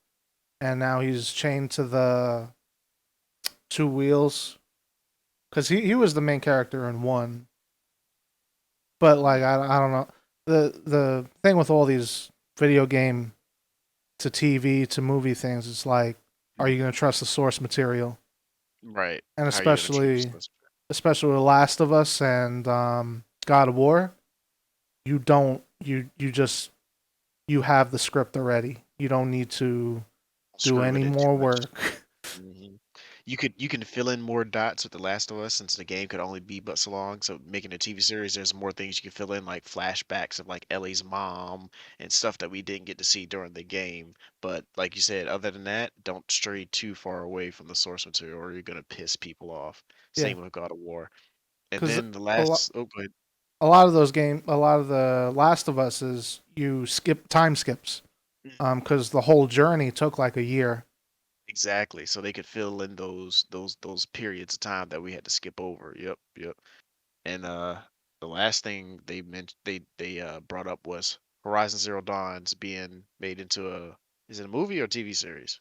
[SPEAKER 2] and now he's chained to the two wheels because he was the main character in one. But like I don't know the thing with all these video game to TV to movie things. It's like, are you
[SPEAKER 1] Mhm.
[SPEAKER 2] gonna trust the source material?
[SPEAKER 1] Right.
[SPEAKER 2] And
[SPEAKER 1] How are you gonna choose
[SPEAKER 2] especially
[SPEAKER 1] this?
[SPEAKER 2] especially with Last of Us and God of War, you don't you just you have the script already. You don't need to do
[SPEAKER 1] Screw
[SPEAKER 2] any
[SPEAKER 1] with it too
[SPEAKER 2] more
[SPEAKER 1] much.
[SPEAKER 2] work.
[SPEAKER 1] hmm you can fill in more dots with The Last of Us since the game could only be but so long. So making a TV series, there's more things you can fill in, like flashbacks of like Ellie's mom and stuff that we didn't get to see during the game. But like you said, other than that, don't stray too far away from the source material, or you're gonna piss people off.
[SPEAKER 2] Yeah,
[SPEAKER 1] Same with God of War. And
[SPEAKER 2] because
[SPEAKER 1] then the
[SPEAKER 2] a lot
[SPEAKER 1] last, oh, go ahead.
[SPEAKER 2] a lot of the Last of Us is you skip time skips.
[SPEAKER 1] Mhm.
[SPEAKER 2] Because the whole journey took like a year.
[SPEAKER 1] Exactly. So they could fill in those periods of time that we had to skip over. Yep, yep. And the last thing they mentioned they brought up was Horizon Zero Dawn's being made into a is it a movie or TV series?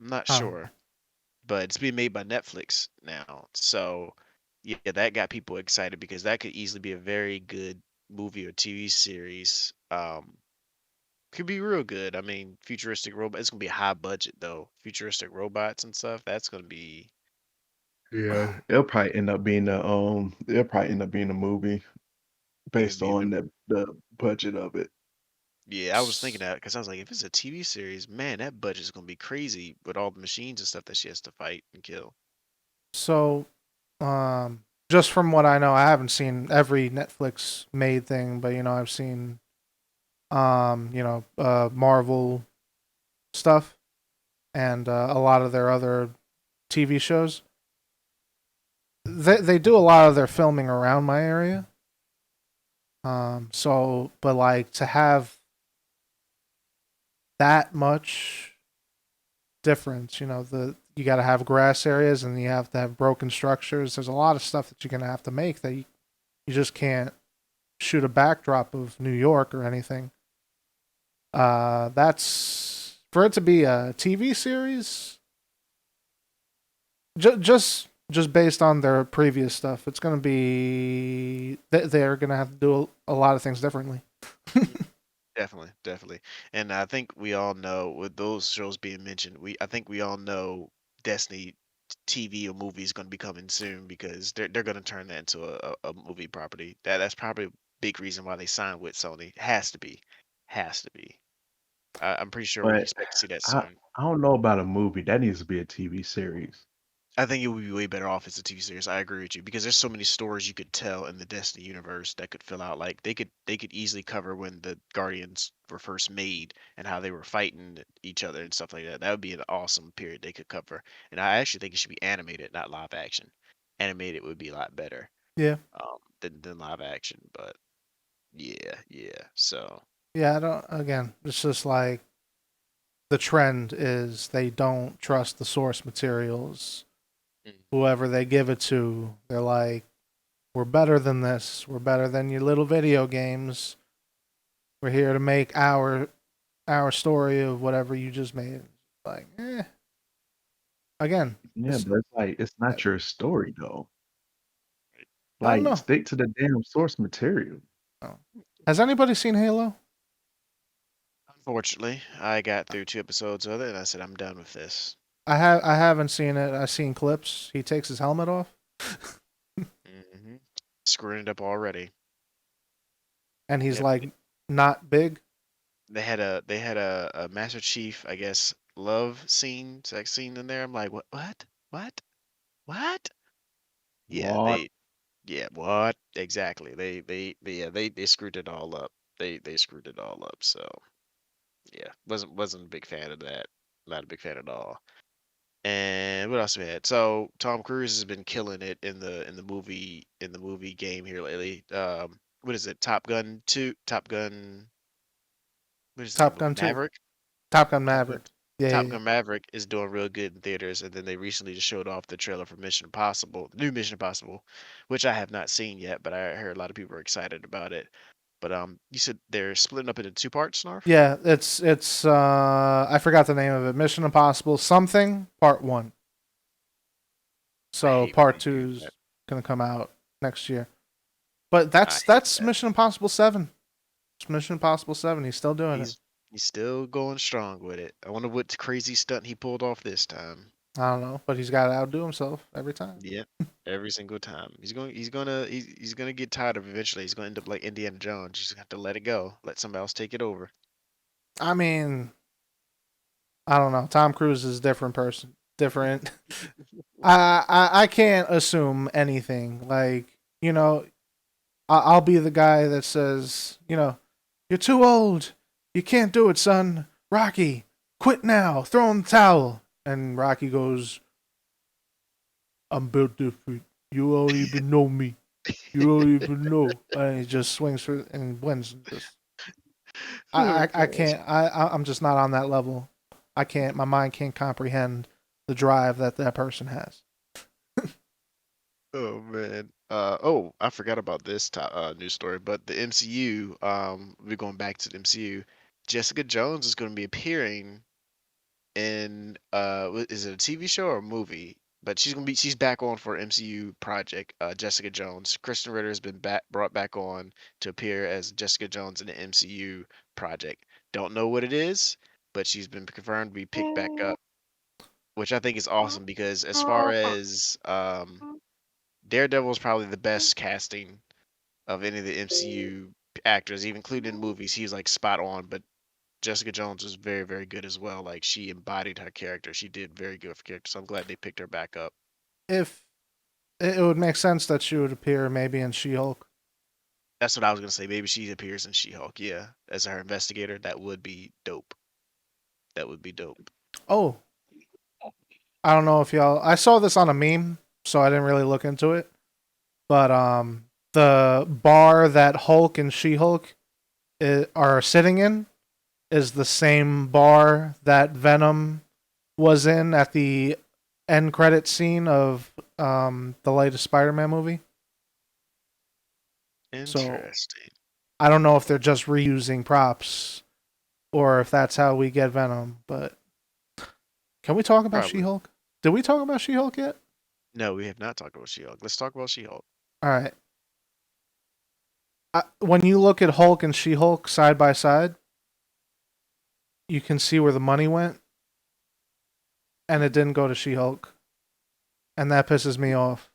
[SPEAKER 1] I'm not
[SPEAKER 2] Um,
[SPEAKER 1] sure, but it's being made by Netflix now. So yeah, that got people excited because that could easily be a very good movie or TV series. Could be real good. I mean, futuristic robot. It's gonna be high budget though. Futuristic robots and stuff. That's gonna be
[SPEAKER 3] Yeah, it'll probably end up being it'll probably end up being a movie
[SPEAKER 1] it'll
[SPEAKER 3] based
[SPEAKER 1] be a
[SPEAKER 3] on
[SPEAKER 1] bit.
[SPEAKER 3] the budget of it.
[SPEAKER 1] Yeah, I was thinking that because I was like, if it's a TV series, man, that budget's gonna be crazy with all the machines and stuff that she has to fight and kill.
[SPEAKER 2] so, just from what I know, I haven't seen every Netflix made thing, but you know, I've seen, Marvel stuff and a lot of their other TV shows. They do a lot of their filming around my area. But like to have that much difference, you know, you got to have grass areas and you have to have broken structures. There's a lot of stuff that you're gonna have to make that you just can't shoot a backdrop of New York or anything. That's For it to be a TV series, just based on their previous stuff, it's gonna be they're gonna have to do a lot of things differently.
[SPEAKER 1] Mm, definitely, definitely. And I think we all know with those shows being mentioned, I think we all know Destiny TV or movie is going to be coming soon because they're going to turn that into a movie property. That's probably a big reason why they signed with Sony. Has to be, has to be. I'm pretty sure we
[SPEAKER 3] But
[SPEAKER 1] expect to see that
[SPEAKER 3] I
[SPEAKER 1] soon.
[SPEAKER 3] I don't know about a movie. That needs to be a TV series.
[SPEAKER 1] I think it would be way better off as a TV series. I agree with you because there's so many stories you could tell in the Destiny universe that could fill out. Like they could easily cover when the Guardians were first made and how they were fighting each other and stuff like that. That would be an awesome period they could cover. And I actually think it should be animated, not live action. Animated would be a lot better
[SPEAKER 2] Yeah,
[SPEAKER 1] than live action. But yeah, yeah. So
[SPEAKER 2] yeah. I don't. Again, it's just like the trend is they don't trust the source materials.
[SPEAKER 1] mm,
[SPEAKER 2] Whoever they give it to, they're like, "We're better than this. We're better than your little video games. We're here to make our story of whatever you just made." Like, again,
[SPEAKER 3] Yeah,
[SPEAKER 2] it's
[SPEAKER 3] but it's like it's
[SPEAKER 2] I
[SPEAKER 3] not your story though.
[SPEAKER 2] don't
[SPEAKER 3] Like
[SPEAKER 2] know.
[SPEAKER 3] stick to the damn source material.
[SPEAKER 2] Oh. Has anybody seen Halo?
[SPEAKER 1] unfortunately, I got through 2 episodes of it and I said I'm done with this.
[SPEAKER 2] I haven't seen it. I've seen clips. He takes his helmet off,
[SPEAKER 1] Screwing it up already.
[SPEAKER 2] and he's
[SPEAKER 1] Yep.
[SPEAKER 2] like not big.
[SPEAKER 1] They had a Master Chief, I guess, love scene, sex scene in there. I'm like, what? Yeah,
[SPEAKER 3] What?
[SPEAKER 1] yeah, what? Exactly. They screwed it all up. They screwed it all up. So yeah, wasn't a big fan of that. Not a big fan at all. And what else we had? So Tom Cruise has been killing it in the movie game here lately. What is it? Top Gun 2, Top Gun. What is the name
[SPEAKER 2] Top
[SPEAKER 1] of it?
[SPEAKER 2] Gun 2,
[SPEAKER 1] Maverick.
[SPEAKER 2] Top Gun
[SPEAKER 1] Top Gun
[SPEAKER 2] Maverick. Yeah,
[SPEAKER 1] Top
[SPEAKER 2] yeah, yeah.
[SPEAKER 1] Gun Maverick is doing real good in theaters, and then they recently just showed off the trailer for Mission Impossible, new Mission Impossible, which I have not seen yet, but I heard a lot of people are excited about it. But you said they're splitting up into two parts, Snarf?
[SPEAKER 2] Yeah, it's I forgot the name of it. Mission Impossible something Part 1.
[SPEAKER 1] I
[SPEAKER 2] So
[SPEAKER 1] hate when
[SPEAKER 2] Part
[SPEAKER 1] they do
[SPEAKER 2] 2's
[SPEAKER 1] that.
[SPEAKER 2] going to come out next year. But
[SPEAKER 1] I hate
[SPEAKER 2] that's
[SPEAKER 1] that.
[SPEAKER 2] Mission Impossible 7. It's Mission Impossible 7. He's still doing it.
[SPEAKER 1] He's still going strong with it. I wonder what crazy stunt he pulled off this time.
[SPEAKER 2] I don't know, but he's got to outdo himself every time.
[SPEAKER 1] Yep, every single time. He's gonna get tired of it eventually. He's gonna end up like Indiana Jones. He's gonna have to let it go, let somebody else take it over.
[SPEAKER 2] I mean, I don't know. Tom Cruise is a different person. Different. I can't assume anything. Like, I'll be the guy that says, you're too old. You can't do it, son. Rocky, quit now. Throw in the towel. And Rocky goes, I'm built different. You don't even know me. You don't even know. And he just swings for and wins. Just
[SPEAKER 1] Oh
[SPEAKER 2] I
[SPEAKER 1] gosh.
[SPEAKER 2] can't. I'm just not on that level. I can't. My mind can't comprehend the drive that that person has.
[SPEAKER 1] Oh man. Oh, I forgot about this news story, but the MCU, we're going back to the MCU. Jessica Jones is going to be appearing in is it a TV show or a movie? But she's back on for MCU project. Jessica Jones. Kristen Ritter has been brought back on to appear as Jessica Jones in the MCU project. Don't know what it is, but she's been confirmed to be picked back up, which I think is awesome because as far as Daredevil is probably the best casting of any of the MCU actors, even including in movies. He's like spot on, but Jessica Jones was very, very good as well. Like she embodied her character. She did very good for character. So I'm glad they picked her back up.
[SPEAKER 2] If it would make sense that she would appear maybe in She-Hulk.
[SPEAKER 1] That's what I was gonna say. Maybe she appears in She-Hulk. Yeah, as her investigator. That would be dope. That would be dope.
[SPEAKER 2] Oh, I don't know if y'all. I saw this on a meme, so I didn't really look into it. But the bar that Hulk and She-Hulk are sitting in is the same bar that Venom was in at the end credit scene of the latest Spider-Man movie. So
[SPEAKER 1] Interesting.
[SPEAKER 2] I don't know if they're just reusing props or if that's how we get Venom. But can we talk about
[SPEAKER 1] Probably.
[SPEAKER 2] She-Hulk? Did we talk about She-Hulk yet?
[SPEAKER 1] No, we have not talked about She-Hulk. Let's talk about She-Hulk.
[SPEAKER 2] All right. When you look at Hulk and She-Hulk side by side, you can see where the money went, and it didn't go to She-Hulk, and that pisses me off.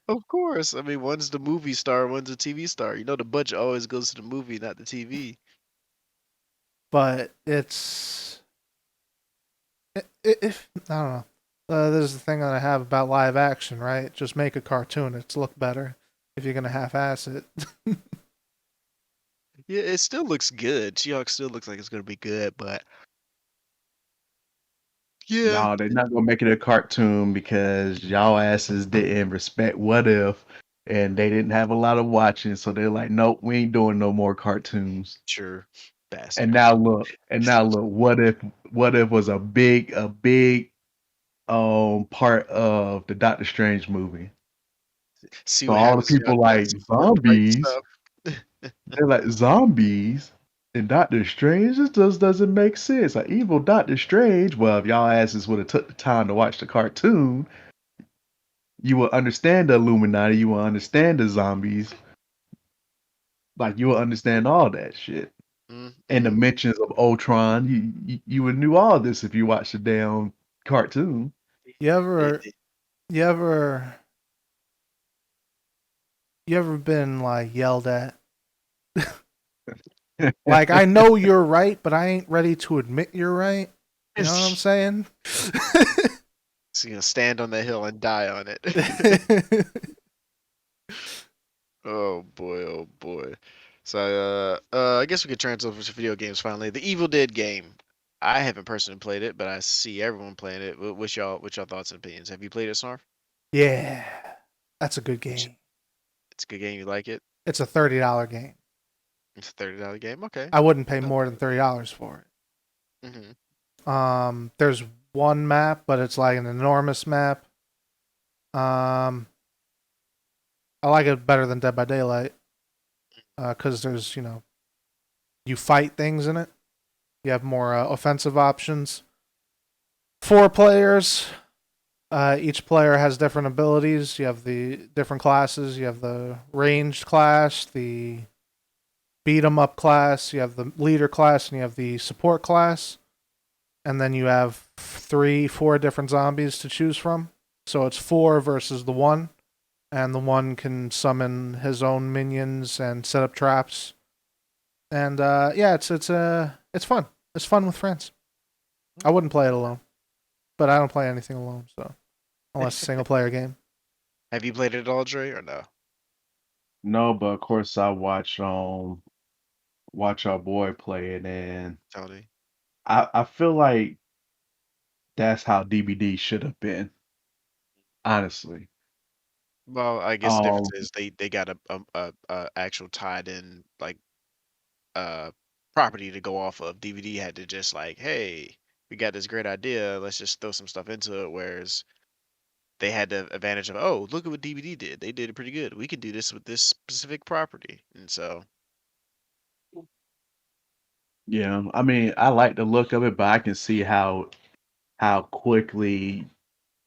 [SPEAKER 1] Of course. I mean, one's the movie star, one's a TV star. You know, the budget always goes to the movie, not the TV.
[SPEAKER 2] But if I don't know. This is the thing that I have about live action, right? Just make a cartoon; it's look better if you're gonna half-ass it.
[SPEAKER 1] Yeah, it still looks good. She-Hulk still looks like it's gonna be good, but yeah.
[SPEAKER 3] No, they're not gonna make it a cartoon because y'all asses didn't respect What If, and they didn't have a lot of watching, so they're like, nope, we ain't doing no more cartoons.
[SPEAKER 1] Sure.
[SPEAKER 3] And
[SPEAKER 1] Bastards.
[SPEAKER 3] now look, What If was a big part of the Doctor Strange movie.
[SPEAKER 1] See
[SPEAKER 3] So
[SPEAKER 1] what
[SPEAKER 3] all the
[SPEAKER 1] happens when y'all
[SPEAKER 3] people
[SPEAKER 1] try to
[SPEAKER 3] like
[SPEAKER 1] support the right
[SPEAKER 3] zombies,
[SPEAKER 1] stuff.
[SPEAKER 3] they're like zombies. And Doctor Strange, this just doesn't make sense. Like evil Doctor Strange. Well, if y'all asses would have took the time to watch the cartoon, you will understand the Illuminati. You will understand the zombies. Like you will understand all that shit. And the
[SPEAKER 1] Mm-hmm.
[SPEAKER 3] mentions of Ultron. You would knew all this if you watched the damn cartoon.
[SPEAKER 2] You
[SPEAKER 1] It,
[SPEAKER 2] ever,
[SPEAKER 1] it,
[SPEAKER 2] you ever, you ever been like yelled at? Like I know you're right, but I ain't ready to admit you're right. You know what I'm saying?
[SPEAKER 1] so, stand on the hill and die on it. Oh boy, oh boy. So I guess we could transfer over to video games finally. The Evil Dead game. I haven't personally played it, but I see everyone playing it. What's y'all thoughts and opinions? Have you played it, Snarf?
[SPEAKER 2] Yeah, that's a good
[SPEAKER 1] Which
[SPEAKER 2] game.
[SPEAKER 1] it's a good game. You like it?
[SPEAKER 2] It's a $30 game.
[SPEAKER 1] It's a $30 game. Okay.
[SPEAKER 2] I wouldn't pay
[SPEAKER 1] Not
[SPEAKER 2] more than $30 for
[SPEAKER 1] hmm
[SPEAKER 2] it. There's one map, but it's like an enormous map. Um, I like it better than Dead by Daylight because there's you fight things in it. You have more offensive options. 4 players. Each player has different abilities. You have the different classes. You have the ranged class, the beat 'em up class. You have the leader class, and you have the support class. And then you have 4 different zombies to choose from. So it's 4 versus the one, and the one can summon his own minions and set up traps. And yeah, it's fun. It's fun with friends. I wouldn't play it alone, but I don't play anything alone. So unless it's a single player game.
[SPEAKER 1] Have you played it at all, Dre, or no?
[SPEAKER 3] No, but of course I watch our boy play it, and
[SPEAKER 1] Tony?
[SPEAKER 3] I feel like that's how DVD should have been, honestly.
[SPEAKER 1] Well, I guess the difference
[SPEAKER 3] Um,
[SPEAKER 1] is they got a actual tied in like uh property to go off of. DVD had to just like, hey, we got this great idea, let's just throw some stuff into it. Whereas they had the advantage of, oh, look at what DVD did. They did it pretty good. We can do this with this specific property. And so,
[SPEAKER 3] yeah, I mean, I like the look of it, but I can see how quickly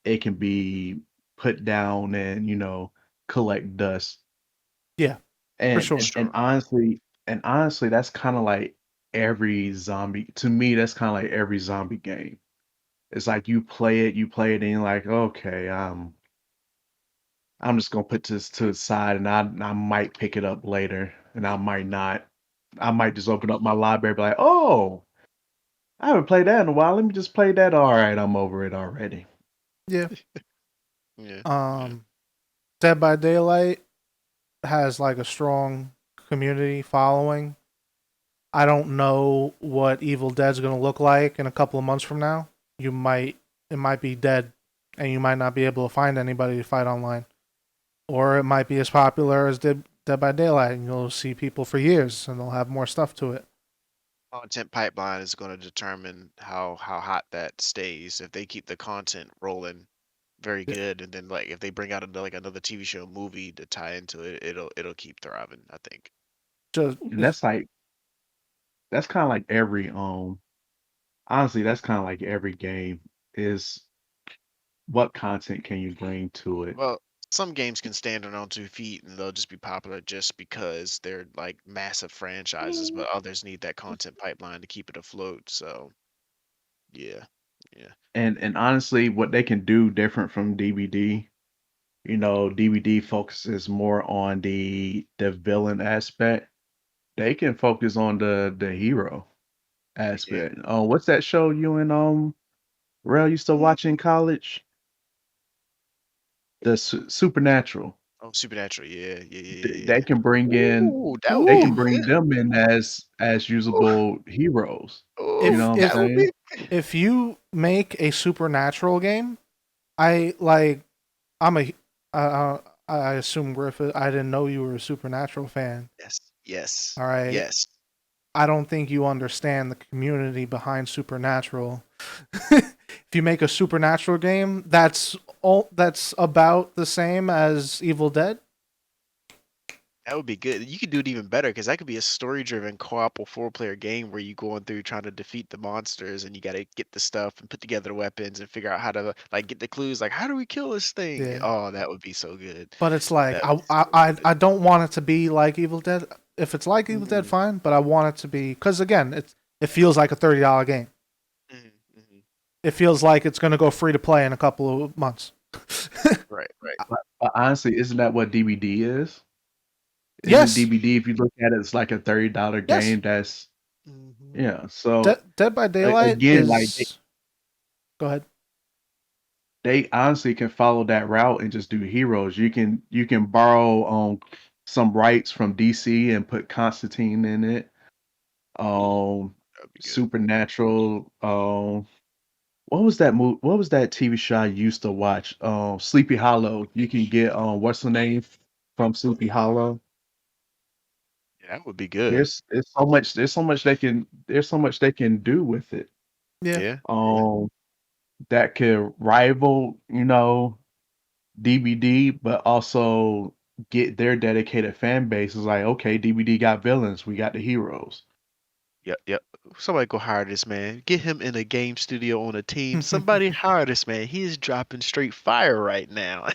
[SPEAKER 3] it can be put down and, collect dust.
[SPEAKER 2] Yeah, for
[SPEAKER 3] And
[SPEAKER 2] sure.
[SPEAKER 3] and, and
[SPEAKER 1] sure.
[SPEAKER 3] honestly, and honestly, that's kind of like every zombie. To me, that's kind of like every zombie game. It's like you play it, and you're like, okay, I'm just gonna put this to the side, and I might pick it up later, and I might not. I might just open up my library, and be like, oh, I haven't played that in a while. Let me just play that. All right, I'm over it already.
[SPEAKER 2] Yeah.
[SPEAKER 1] Yeah. Yeah.
[SPEAKER 2] Um, Dead by Daylight has like a strong community following. I don't know what Evil Dead's gonna look like in a couple of months from now. It might be dead, and you might not be able to find anybody to fight online, or it might be as popular as Dead by Daylight, and you'll see people for years, and they'll have more stuff to it.
[SPEAKER 1] Content pipeline is going to determine how hot that stays. If they keep the content rolling very
[SPEAKER 2] Yeah,
[SPEAKER 1] good, and then like if they bring out another TV show, movie to tie into it, it'll keep thriving, I think.
[SPEAKER 2] Just
[SPEAKER 3] And that's kind of like every honestly, that's kind of like every game is what content can you bring to it.
[SPEAKER 1] Well, some games can stand on their own 2 feet, and they'll just be popular just because they're, like, massive franchises, but others need that content pipeline to keep it afloat, so yeah, yeah.
[SPEAKER 3] And honestly, what they can do different from DVD, DVD focuses more on the villain aspect. They can focus on the hero
[SPEAKER 1] Yeah.
[SPEAKER 3] aspect. Oh, what's that show you and Rel used to watch in college? The Supernatural.
[SPEAKER 1] Oh, Supernatural, yeah, yeah, yeah,
[SPEAKER 3] Th
[SPEAKER 1] yeah,
[SPEAKER 3] They
[SPEAKER 1] yeah.
[SPEAKER 3] can bring in
[SPEAKER 1] Ooh, that would
[SPEAKER 3] they
[SPEAKER 1] be
[SPEAKER 3] can
[SPEAKER 2] ooh,
[SPEAKER 3] bring them in as
[SPEAKER 1] ooh,
[SPEAKER 3] usable heroes. You
[SPEAKER 1] ooh,
[SPEAKER 2] if
[SPEAKER 3] know what I'm
[SPEAKER 1] that
[SPEAKER 2] if
[SPEAKER 1] would
[SPEAKER 3] saying?
[SPEAKER 1] be
[SPEAKER 2] if you make a supernatural game, I like I'm a I assume Griffith. I didn't know you were a supernatural fan.
[SPEAKER 1] yes, yes,
[SPEAKER 2] All right.
[SPEAKER 1] yes.
[SPEAKER 2] I don't think you understand the community behind Supernatural. If you make a Supernatural game, that's about the same as Evil Dead.
[SPEAKER 1] That would be good. You could do it even better because that could be a story-driven co-op or four-player game where you going through trying to defeat the monsters and you gotta get the stuff and put together weapons and figure out how to like get the clues. Like, how do we kill this thing?
[SPEAKER 2] Yeah,
[SPEAKER 1] Oh, that would be so good.
[SPEAKER 2] but it's like
[SPEAKER 1] That would be so
[SPEAKER 2] I don't want it to be like Evil Dead. If it's like Evil Dead,
[SPEAKER 1] good.
[SPEAKER 2] fine. But I want it to be because again, it feels like a $30 game.
[SPEAKER 1] Mhm.
[SPEAKER 2] It feels like it's going to go free to play in a couple of months.
[SPEAKER 1] Right, right.
[SPEAKER 3] But honestly, isn't that what DVD is? Isn't
[SPEAKER 2] Yes,
[SPEAKER 3] DVD, if you look at it, it's like a $30
[SPEAKER 2] yes.
[SPEAKER 3] game that's
[SPEAKER 1] Mhm.
[SPEAKER 3] yeah. So
[SPEAKER 2] Dead by Daylight
[SPEAKER 3] again, like
[SPEAKER 2] is. Go ahead.
[SPEAKER 3] they honestly can follow that route and just do heroes. You can borrow some rights from DC and put Constantine in it. Um
[SPEAKER 1] That would be good.
[SPEAKER 3] Supernatural. What was that TV show I used to watch? Sleepy Hollow. You can get what's the name from Sleepy Hollow?
[SPEAKER 1] Yeah, that would be good.
[SPEAKER 3] There's so much they can do with it.
[SPEAKER 2] Yeah.
[SPEAKER 1] Yeah.
[SPEAKER 3] Um that could rival, DVD, but also get their dedicated fan base. Is like, okay, DVD got villains, we got the heroes.
[SPEAKER 1] Yep, yep. Somebody go hire this man. Get him in a game studio on a team. Somebody hire this man. He is dropping straight fire right now.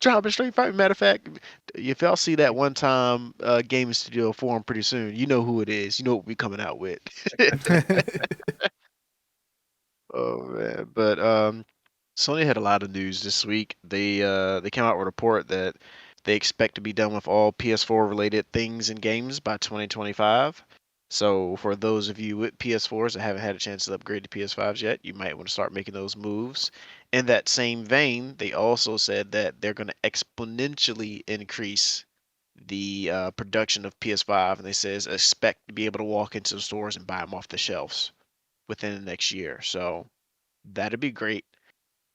[SPEAKER 1] Dropping straight fire. Matter of fact, if y'all see that one time gaming studio forum pretty soon, you know who it is. You know what we coming out with. Oh man. But Sony had a lot of news this week. They came out with a report that they expect to be done with all PS4 related things and games by 2025. So for those of you with PS4s that haven't had a chance to upgrade to PS5s yet, you might want to start making those moves. In that same vein, they also said that they're going to exponentially increase the production of PS5, and they says expect to be able to walk into the stores and buy them off the shelves within the next year. So that'd be great.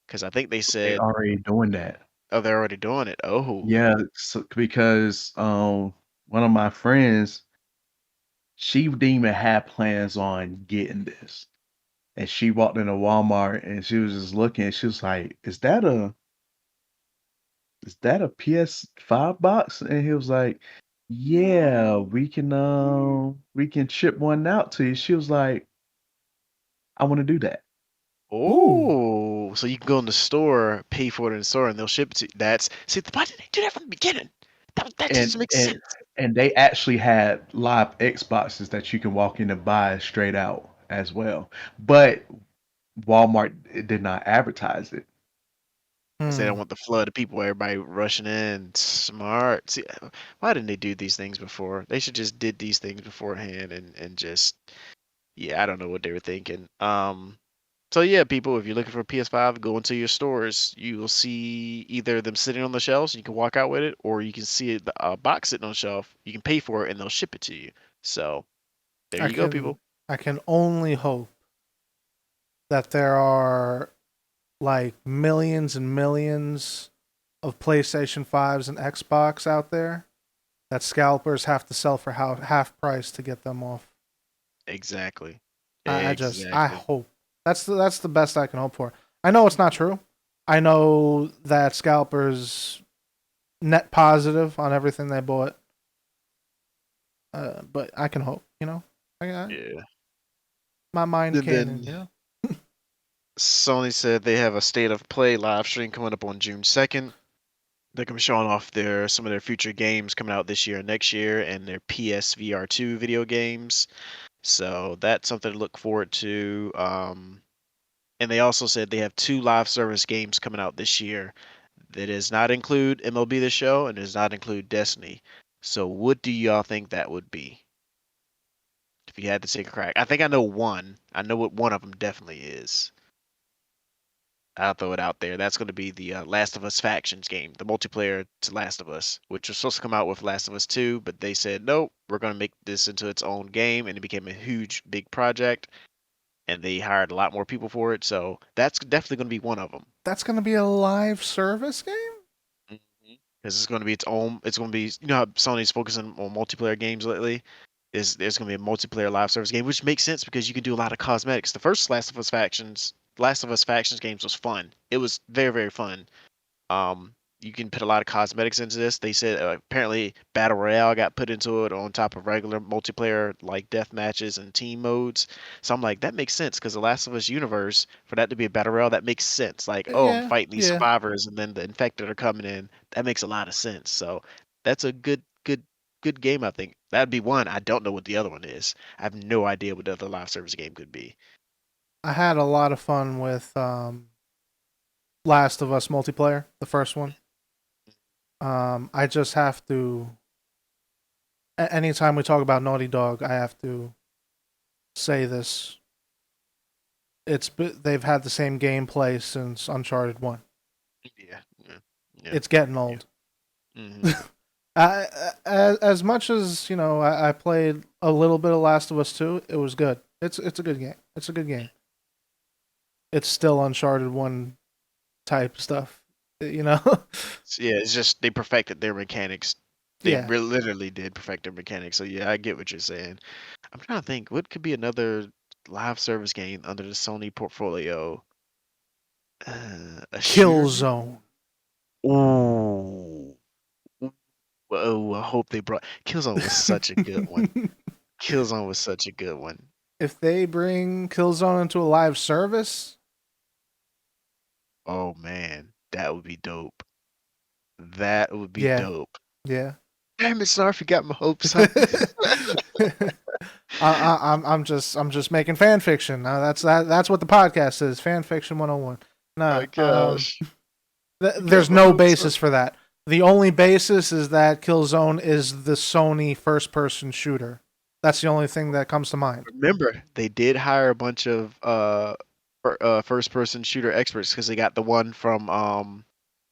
[SPEAKER 1] Because I think they
[SPEAKER 3] They
[SPEAKER 1] said,
[SPEAKER 3] already doing that.
[SPEAKER 1] oh, they're already doing it. Oh,
[SPEAKER 3] Yeah, because one of my friends, she didn't even have plans on getting this. And she walked into Walmart and she was just looking, she was like, is that a PS5 box? And he was like, yeah, we can ship one out to you. She was like, I want to do that.
[SPEAKER 2] Ooh.
[SPEAKER 1] oh. So you can go in the store, pay for it in the store, and they'll ship it to you. That's see. Why didn't they do that from the beginning? That
[SPEAKER 3] And
[SPEAKER 1] just makes
[SPEAKER 3] and
[SPEAKER 1] sense.
[SPEAKER 3] and they actually had live Xboxes that you can walk in and buy straight out as well. But Walmart did not advertise it.
[SPEAKER 1] Because they don't
[SPEAKER 2] Hmm.
[SPEAKER 1] want the flood of people, everybody rushing in. Smart. See, why didn't they do these things before? They should just did these things beforehand and just yeah. I don't know what they were thinking. So yeah, people, if you're looking for a PS5, go into your stores. You will see either them sitting on the shelves, and you can walk out with it, or you can see a box sitting on the shelf. You can pay for it, and they'll ship it to you. So there
[SPEAKER 2] I
[SPEAKER 1] you go,
[SPEAKER 2] can
[SPEAKER 1] people.
[SPEAKER 2] I can only hope that there are like millions and millions of PlayStation 5s and Xbox out there that scalpers have to sell for half price to get them off.
[SPEAKER 1] Exactly.
[SPEAKER 2] I
[SPEAKER 1] Exactly.
[SPEAKER 2] hope that's the best I can hope for. I know it's not true. I know that scalpers net positive on everything they bought. But I can hope.
[SPEAKER 1] Yeah.
[SPEAKER 2] My mind
[SPEAKER 1] And
[SPEAKER 2] canon.
[SPEAKER 1] then Sony said they have a State of Play live stream coming up on June 2nd. They're gonna be showing off some of their future games coming out this year and next year, and their PSVR2 video games. So that's something to look forward to. And they also said they have 2 live service games coming out this year. That does not include MLB The Show and does not include Destiny. So what do y'all think that would be? If you had to take a crack. I think I know one. I know what one of them definitely is. I'll throw it out there. That's going to be the Last of Us Factions game, the multiplayer to Last of Us, which was supposed to come out with Last of Us 2, but they said, nope, we're going to make this into its own game, and it became a huge, big project, and they hired a lot more people for it, so that's definitely going to be one of them.
[SPEAKER 2] that's gonna be a live service game.
[SPEAKER 1] Because it's going to be its own, it's going to be, you know how Sony's focusing on multiplayer games lately? There's going to be a multiplayer live service game, which makes sense because you can do a lot of cosmetics. The first Last of Us Factions games was fun. It was very, very fun. You can put a lot of cosmetics into this. They said apparently battle royale got put into it on top of regular multiplayer like death matches and team modes. So I'm like, that makes sense because the Last of Us universe for that to be a battle royale, that makes sense. Like, oh, I'm
[SPEAKER 2] Yeah,
[SPEAKER 1] fighting these
[SPEAKER 2] yeah.
[SPEAKER 1] survivors and then the infected are coming in. That makes a lot of sense. So that's a good game. I think that'd be one. I don't know what the other one is. I have no idea what the other live service game could be.
[SPEAKER 2] I had a lot of fun with Last of Us multiplayer, the first one. I just have to. Anytime we talk about Naughty Dog, I have to say this. They've had the same gameplay since Uncharted 1.
[SPEAKER 1] Yeah, yeah, yeah,
[SPEAKER 2] It's getting
[SPEAKER 1] yeah.
[SPEAKER 2] old.
[SPEAKER 1] Hmm.
[SPEAKER 2] As much as I played a little bit of Last of Us 2. It was good. It's a good game. It's a good game. It's still Uncharted 1 type stuff. You know.
[SPEAKER 1] Yeah, it's just they perfected their mechanics. They
[SPEAKER 2] Yeah.
[SPEAKER 1] literally did perfect their mechanics. So yeah, I get what you're saying. I'm trying to think what could be another live service game under the Sony portfolio. A shooter game?
[SPEAKER 2] Killzone.
[SPEAKER 1] Ooh. Oh, I hope they brought Killzone was such a good one. Killzone was such a good one.
[SPEAKER 2] If they bring Killzone into a live service,
[SPEAKER 1] Oh man, that would be dope. That would be
[SPEAKER 2] yeah,
[SPEAKER 1] dope.
[SPEAKER 2] yeah.
[SPEAKER 1] Damn it, sorry, I forgot my hopes up.
[SPEAKER 2] I'm just making fan fiction. That's what the podcast is. Fan fiction 101.
[SPEAKER 1] Oh
[SPEAKER 2] Nah,
[SPEAKER 1] gosh, forgot
[SPEAKER 2] there's
[SPEAKER 1] my
[SPEAKER 2] no
[SPEAKER 1] hopes up.
[SPEAKER 2] basis for that. The only basis is that Killzone is the Sony first person shooter. That's the only thing that comes to mind.
[SPEAKER 1] Remember, they did hire a bunch of first person shooter experts because they got the one from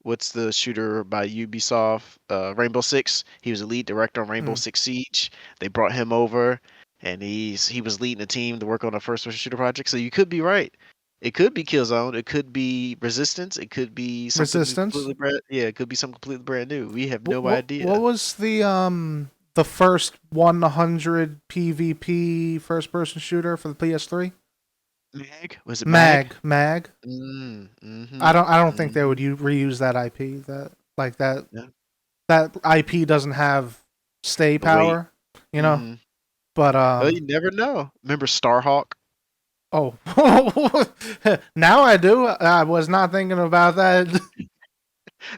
[SPEAKER 1] what's the shooter by Ubisoft, Rainbow Six. He was a lead director on Rainbow
[SPEAKER 2] Mm.
[SPEAKER 1] Six Siege. They brought him over, and he was leading a team to work on a first person shooter project. So you could be right. It could be Killzone. It could be Resistance. It could be something
[SPEAKER 2] Resistance.
[SPEAKER 1] completely brand. Yeah, it could be something completely brand new. We have
[SPEAKER 2] What,
[SPEAKER 1] no
[SPEAKER 2] what what
[SPEAKER 1] idea.
[SPEAKER 2] was the first 100 PvP first person shooter for the PS3?
[SPEAKER 1] Mag? Was it Mag?
[SPEAKER 2] Mag.
[SPEAKER 1] Mm-hmm.
[SPEAKER 2] I don't think they
[SPEAKER 1] Mm-hmm.
[SPEAKER 2] would reuse that IP. That like that
[SPEAKER 1] Yeah.
[SPEAKER 2] that IP doesn't have stay
[SPEAKER 1] The weight.
[SPEAKER 2] power, you know.
[SPEAKER 1] Mm-hmm.
[SPEAKER 2] But
[SPEAKER 1] Well, you never know. Remember Starhawk?
[SPEAKER 2] oh, now I do. I was not thinking about that.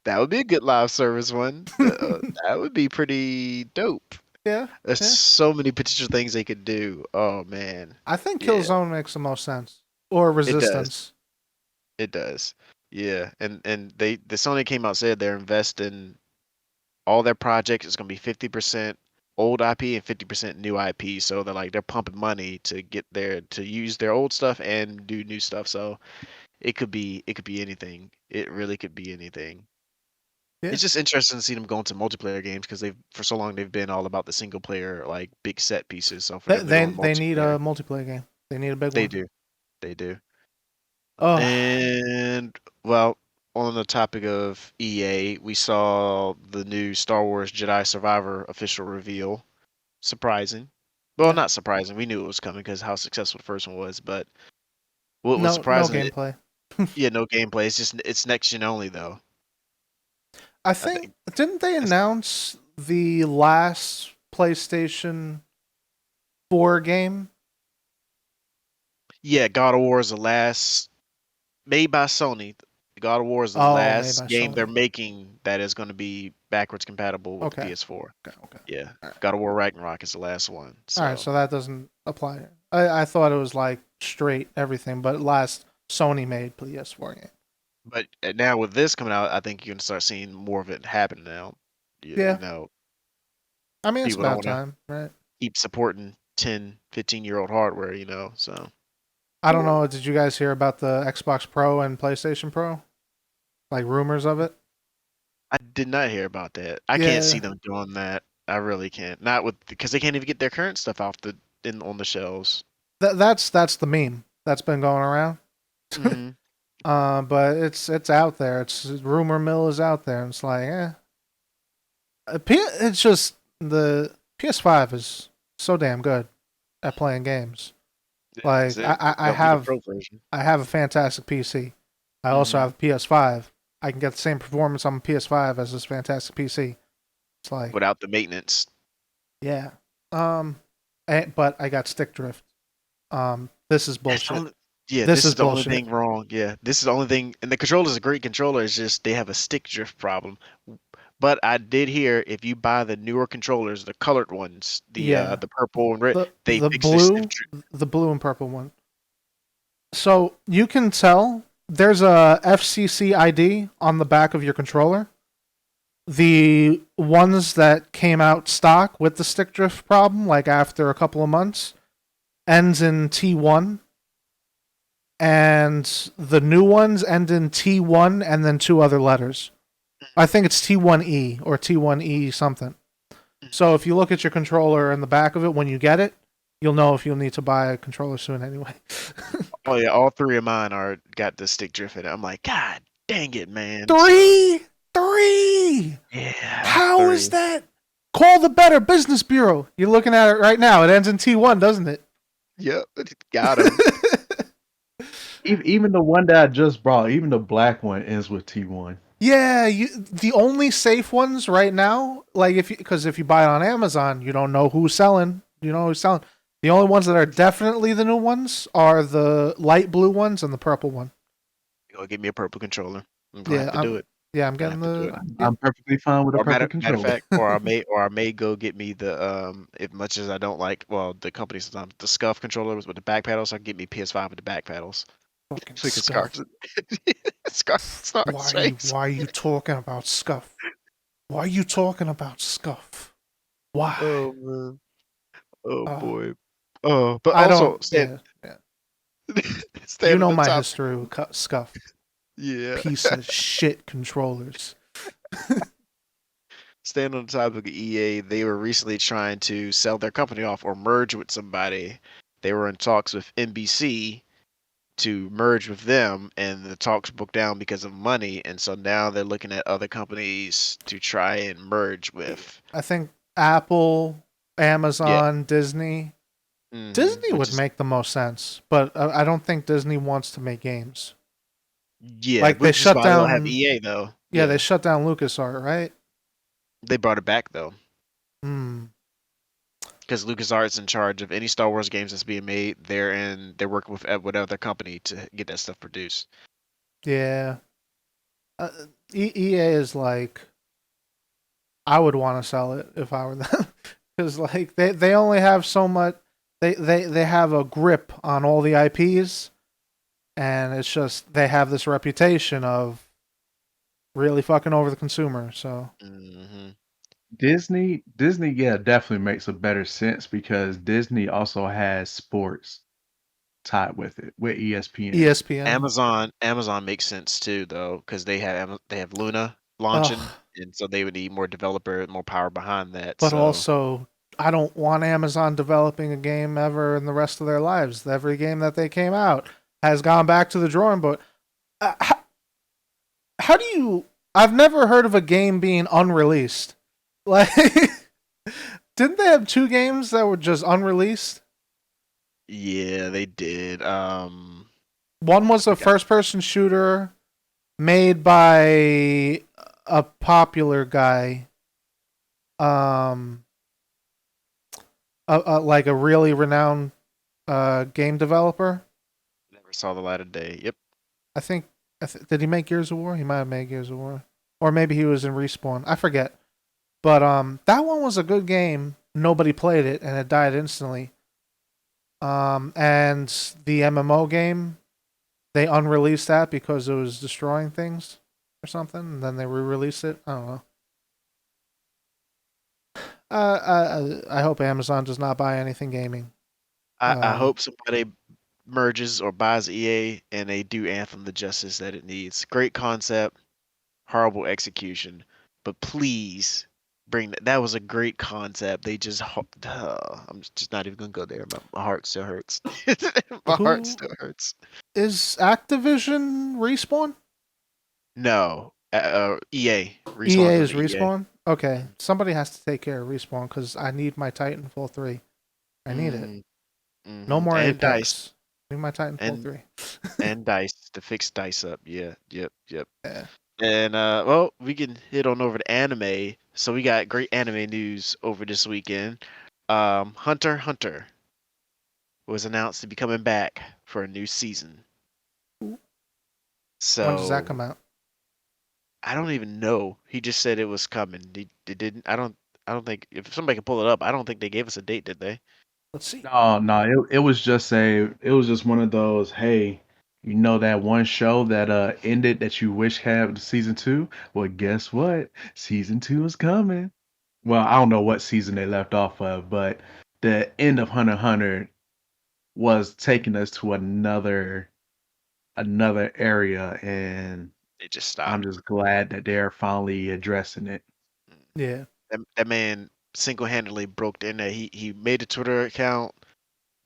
[SPEAKER 1] That would be a good live service one. That would be pretty dope.
[SPEAKER 2] Yeah,
[SPEAKER 1] There's
[SPEAKER 2] yeah.
[SPEAKER 1] so many potential things they could do. Oh man.
[SPEAKER 2] I think
[SPEAKER 1] Yeah,
[SPEAKER 2] Killzone makes the most sense. Or
[SPEAKER 1] it does.
[SPEAKER 2] Resistance.
[SPEAKER 1] It does. Yeah, and the Sony came out and said they're investing all their projects is gonna be 50% old IP and 50% new IP. So they're pumping money to get to use their old stuff and do new stuff. So it could be anything. It really could be anything.
[SPEAKER 2] Yeah,
[SPEAKER 1] It's just interesting to see them go into multiplayer games because they've for so long they've been all about the single player like big set pieces. So for
[SPEAKER 2] they
[SPEAKER 1] them to go
[SPEAKER 2] they,
[SPEAKER 1] in
[SPEAKER 2] they need
[SPEAKER 1] multiplayer,
[SPEAKER 2] a multiplayer game. They need a big
[SPEAKER 1] they
[SPEAKER 2] one.
[SPEAKER 1] do, they do.
[SPEAKER 2] Oh,
[SPEAKER 1] And well, on the topic of EA, we saw the new Star Wars Jedi Survivor official reveal. Surprising. Well,
[SPEAKER 2] yeah.
[SPEAKER 1] not surprising. We knew it was coming because how successful the first one was. But what was
[SPEAKER 2] No
[SPEAKER 1] surprising?
[SPEAKER 2] gameplay.
[SPEAKER 1] Yeah, no gameplay. It's next gen only though.
[SPEAKER 2] I
[SPEAKER 1] I
[SPEAKER 2] think
[SPEAKER 1] think.
[SPEAKER 2] didn't they
[SPEAKER 1] That's,
[SPEAKER 2] announce the last PlayStation 4 game.
[SPEAKER 1] Yeah, God of War is the last made by Sony. God of War is the
[SPEAKER 2] Oh, made
[SPEAKER 1] last
[SPEAKER 2] by
[SPEAKER 1] game they're
[SPEAKER 2] Sony.
[SPEAKER 1] making that is going to be backwards compatible with the
[SPEAKER 2] Okay.
[SPEAKER 1] PS4.
[SPEAKER 2] Okay. Okay.
[SPEAKER 1] Yeah,
[SPEAKER 2] All right.
[SPEAKER 1] God of War Ragnarok is the last one.
[SPEAKER 2] All right.
[SPEAKER 1] So,
[SPEAKER 2] So that doesn't apply. I thought it was like straight everything, but last Sony made PS4 game.
[SPEAKER 1] but now with this coming out, I think you're gonna start seeing more of it happen now. You
[SPEAKER 2] Yeah.
[SPEAKER 1] know,
[SPEAKER 2] I mean, it's
[SPEAKER 1] people don't
[SPEAKER 2] about
[SPEAKER 1] want to
[SPEAKER 2] time, right?
[SPEAKER 1] keep supporting 10, 15-year-old hardware. So
[SPEAKER 2] I don't know. Did you guys hear about the Xbox Pro and PlayStation Pro? Like rumors of it?
[SPEAKER 1] I did not hear about that. I can't see
[SPEAKER 2] Yeah.
[SPEAKER 1] them doing that. I really can't. Not with because they can't even get their current stuff off the in on the shelves.
[SPEAKER 2] That's the meme that's been going around.
[SPEAKER 1] Hmm.
[SPEAKER 2] But it's out there. It's rumor mill is out there. And it's like, it's just the PS5 is so damn good at playing games.
[SPEAKER 1] Yeah, that's
[SPEAKER 2] Like
[SPEAKER 1] it. Don't need a pro version.
[SPEAKER 2] I have a fantastic PC. I also
[SPEAKER 1] Hmm.
[SPEAKER 2] have a PS5. I can get the same performance on a PS5 as this fantastic PC. It's like,
[SPEAKER 1] Without the maintenance.
[SPEAKER 2] yeah. Um, but I got stick drift. This is
[SPEAKER 1] That's the
[SPEAKER 2] bullshit.
[SPEAKER 1] only, yeah,
[SPEAKER 2] This
[SPEAKER 1] this
[SPEAKER 2] is
[SPEAKER 1] is the only
[SPEAKER 2] bullshit.
[SPEAKER 1] thing wrong. Yeah, this is the only thing. And the controller is a great controller. It's just they have a stick drift problem. But I did hear if you buy the newer controllers, the colored ones,
[SPEAKER 2] Yeah.
[SPEAKER 1] the purple and red,
[SPEAKER 2] The
[SPEAKER 1] they
[SPEAKER 2] the
[SPEAKER 1] fix the stiff
[SPEAKER 2] blue,
[SPEAKER 1] drift.
[SPEAKER 2] the blue and purple one. So you can tell there's a FCC ID on the back of your controller. The ones that came out stock with the stick drift problem, like after a couple of months, ends in T1, and the new ones end in T1 and then two other letters. I think it's T1E or T1E something. So if you look at your controller in the back of it when you get it, you'll know if you'll need to buy a controller soon anyway.
[SPEAKER 1] Oh yeah, all three of mine are got the stick drift in it. I'm like, God dang it, man. So
[SPEAKER 2] Three! Three!
[SPEAKER 1] yeah,
[SPEAKER 2] How is
[SPEAKER 1] three.
[SPEAKER 2] that? Call the Better Business Bureau. You're looking at it right now. It ends in T1, doesn't it?
[SPEAKER 1] Yep, got him.
[SPEAKER 3] Even the one that I just brought, even the black one ends with T1.
[SPEAKER 2] Yeah, the only safe ones right now, like if you buy it on Amazon, you don't know who's selling. You know who's selling. The only ones that are definitely the new ones are the light blue ones and the purple one.
[SPEAKER 1] Go get me a purple controller. I'm gonna
[SPEAKER 2] Yeah,
[SPEAKER 1] have to do it.
[SPEAKER 2] I'm
[SPEAKER 1] Gonna
[SPEAKER 2] getting
[SPEAKER 1] have to do it.
[SPEAKER 2] the
[SPEAKER 3] I'm perfectly fine with a
[SPEAKER 1] Or
[SPEAKER 3] purple
[SPEAKER 1] matter of
[SPEAKER 3] controller.
[SPEAKER 1] fact, or I may go get me the as much as I don't like well the company sometimes the scuff controllers with the back paddles. I can get me PS5 with the back paddles.
[SPEAKER 2] fucking
[SPEAKER 1] So we can
[SPEAKER 2] scuff.
[SPEAKER 1] scarf
[SPEAKER 2] Why
[SPEAKER 1] stars
[SPEAKER 2] are you
[SPEAKER 1] face.
[SPEAKER 2] why are you talking about scuff? Why are you talking about scuff? Why?
[SPEAKER 1] Oh man. Oh
[SPEAKER 2] Uh,
[SPEAKER 1] boy. Oh, but
[SPEAKER 2] I
[SPEAKER 1] also
[SPEAKER 2] don't. Yeah, yeah. You
[SPEAKER 1] stand on
[SPEAKER 2] know
[SPEAKER 1] the
[SPEAKER 2] my
[SPEAKER 1] top.
[SPEAKER 2] history with scuff.
[SPEAKER 1] Yeah.
[SPEAKER 2] Piece of shit controllers.
[SPEAKER 1] Staying on the topic of EA, they were recently trying to sell their company off or merge with somebody. They were in talks with NBC to merge with them, and the talks broke down because of money. And so now they're looking at other companies to try and merge with.
[SPEAKER 2] I think Apple,
[SPEAKER 1] Yeah.
[SPEAKER 2] Amazon, Disney. Disney
[SPEAKER 1] Which
[SPEAKER 2] would
[SPEAKER 1] is
[SPEAKER 2] make the most sense, but I don't think Disney wants to make games.
[SPEAKER 1] yeah,
[SPEAKER 2] Like they
[SPEAKER 1] which is
[SPEAKER 2] shut
[SPEAKER 1] why they'll have
[SPEAKER 2] down.
[SPEAKER 1] EA though.
[SPEAKER 2] Yeah, they
[SPEAKER 1] Yeah,
[SPEAKER 2] shut down LucasArts, right?
[SPEAKER 1] they brought it back though
[SPEAKER 2] Hmm.
[SPEAKER 1] because LucasArts in charge of any Star Wars games that's being made. They're working with what other company to get that stuff produced.
[SPEAKER 2] Yeah. Uh, EA is like I would want to sell it if I were them because like they only have so much. They have a grip on all the IPs, and it's just they have this reputation of really fucking over the consumer. So
[SPEAKER 1] Hmm.
[SPEAKER 3] Disney, yeah, definitely makes a better sense because Disney also has sports tied with it, with ESPN.
[SPEAKER 2] ESPN.
[SPEAKER 1] Amazon makes sense too though because they have Luna launching,
[SPEAKER 2] Ugh.
[SPEAKER 1] and so they would need more developer, more power behind that.
[SPEAKER 2] But
[SPEAKER 1] So
[SPEAKER 2] also, I don't want Amazon developing a game ever in the rest of their lives. Every game that they came out has gone back to the drawing board. How do you? I've never heard of a game being unreleased. Like, didn't they have two games that were just unreleased?
[SPEAKER 1] yeah, they did.
[SPEAKER 2] One was a
[SPEAKER 1] Forgot.
[SPEAKER 2] first-person shooter made by a popular guy. Um, like a really renowned game developer.
[SPEAKER 1] Never saw the light of day. Yep.
[SPEAKER 2] I think. Did he make Gears of War? He might have made Gears of War, or maybe he was in Respawn. I forget. But that one was a good game. Nobody played it, and it died instantly. And the MMO game, they unreleased that because it was destroying things or something, and then they re-released it. I don't know. I hope Amazon does not buy anything gaming.
[SPEAKER 1] I hope somebody merges or buys EA and they do Anthem the justice that it needs. Great concept, horrible execution, but please bring that. That was a great concept. They just, I'm just not even gonna go there. My heart still hurts. My heart
[SPEAKER 2] Who
[SPEAKER 1] still hurts.
[SPEAKER 2] is Activision Respawn?
[SPEAKER 1] No, EA.
[SPEAKER 2] EA
[SPEAKER 1] Respawn's
[SPEAKER 2] is
[SPEAKER 1] under EA.
[SPEAKER 2] Respawn. Okay,
[SPEAKER 1] Mhm.
[SPEAKER 2] somebody has to take care of Respawn because I need my Titanfall 3. I need it.
[SPEAKER 1] Mm,
[SPEAKER 2] No
[SPEAKER 1] mhm.
[SPEAKER 2] more
[SPEAKER 1] And Dice.
[SPEAKER 2] Apex. I need my Titanfall
[SPEAKER 1] And
[SPEAKER 2] 3.
[SPEAKER 1] and Dice to fix Dice up. Yeah. Yep. Yep.
[SPEAKER 2] Yeah.
[SPEAKER 1] And well, we can hit on over to anime. So we got great anime news over this weekend. Hunter x Hunter was announced to be coming back for a new season.
[SPEAKER 2] When does that
[SPEAKER 1] So
[SPEAKER 2] come out?
[SPEAKER 1] I don't even know. He just said it was coming. They didn't. I don't think if somebody can pull it up. I don't think they gave us a date, did they?
[SPEAKER 2] Let's see.
[SPEAKER 3] No, no, it was just it was just one of those, hey, you know that one show that ended that you wish had season two? Well, guess what? Season two is coming. Well, I don't know what season they left off of, but the end of Hunter x Hunter was taking us to another area, and
[SPEAKER 1] They just
[SPEAKER 3] I'm
[SPEAKER 1] stopped.
[SPEAKER 3] just glad that they're finally addressing it.
[SPEAKER 1] Mm.
[SPEAKER 2] Yeah.
[SPEAKER 1] That man single-handedly broke the internet. He made a Twitter account,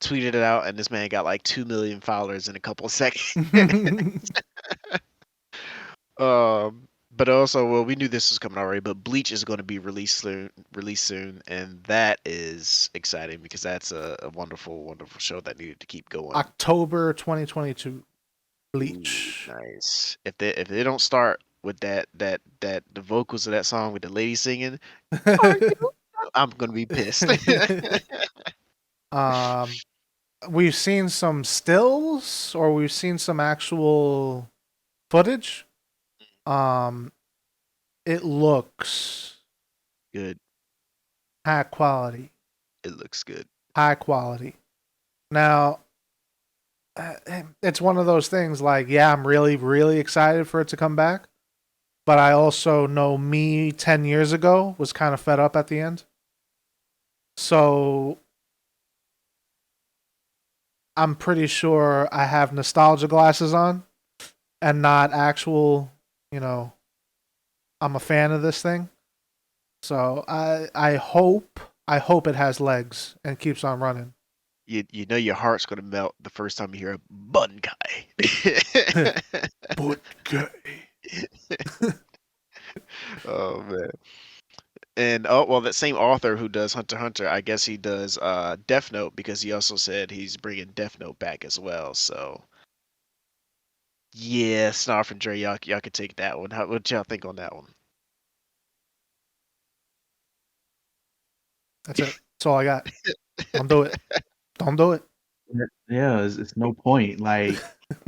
[SPEAKER 1] tweeted it out, and this man got like 2 million followers in a couple of seconds. But also, well, we knew this was coming already, but Bleach is going to be released soon, and that is exciting because that's a wonderful, wonderful show that needed to keep going.
[SPEAKER 2] October 2022.
[SPEAKER 1] Ooh,
[SPEAKER 2] Bleach.
[SPEAKER 1] nice. If they don't start with that the vocals of that song with the lady singing, "Are you?" I'm gonna be pissed.
[SPEAKER 2] um, we've seen some stills, or we've seen some actual footage. Um, it looks
[SPEAKER 1] Good.
[SPEAKER 2] high quality.
[SPEAKER 1] It looks good.
[SPEAKER 2] High quality. Now, it's one of those things like, yeah, I'm really, really excited for it to come back. But I also know me 10 years ago was kind of fed up at the end. So I'm pretty sure I have nostalgia glasses on and not actual, you know, I'm a fan of this thing. So I hope it has legs and keeps on running.
[SPEAKER 1] You know your heart's gonna melt the first time you hear a bun guy.
[SPEAKER 2] But gay.
[SPEAKER 1] Oh man. And oh well, that same author who does Hunter x Hunter, I guess he does Death Note because he also said he's bringing Death Note back as well. So yeah, Snarf and Dre, y'all can take that one. What y'all think on that one?
[SPEAKER 2] That's it. That's all I got. Don't do it. Don't do it.
[SPEAKER 3] Yeah, it's no point. Like,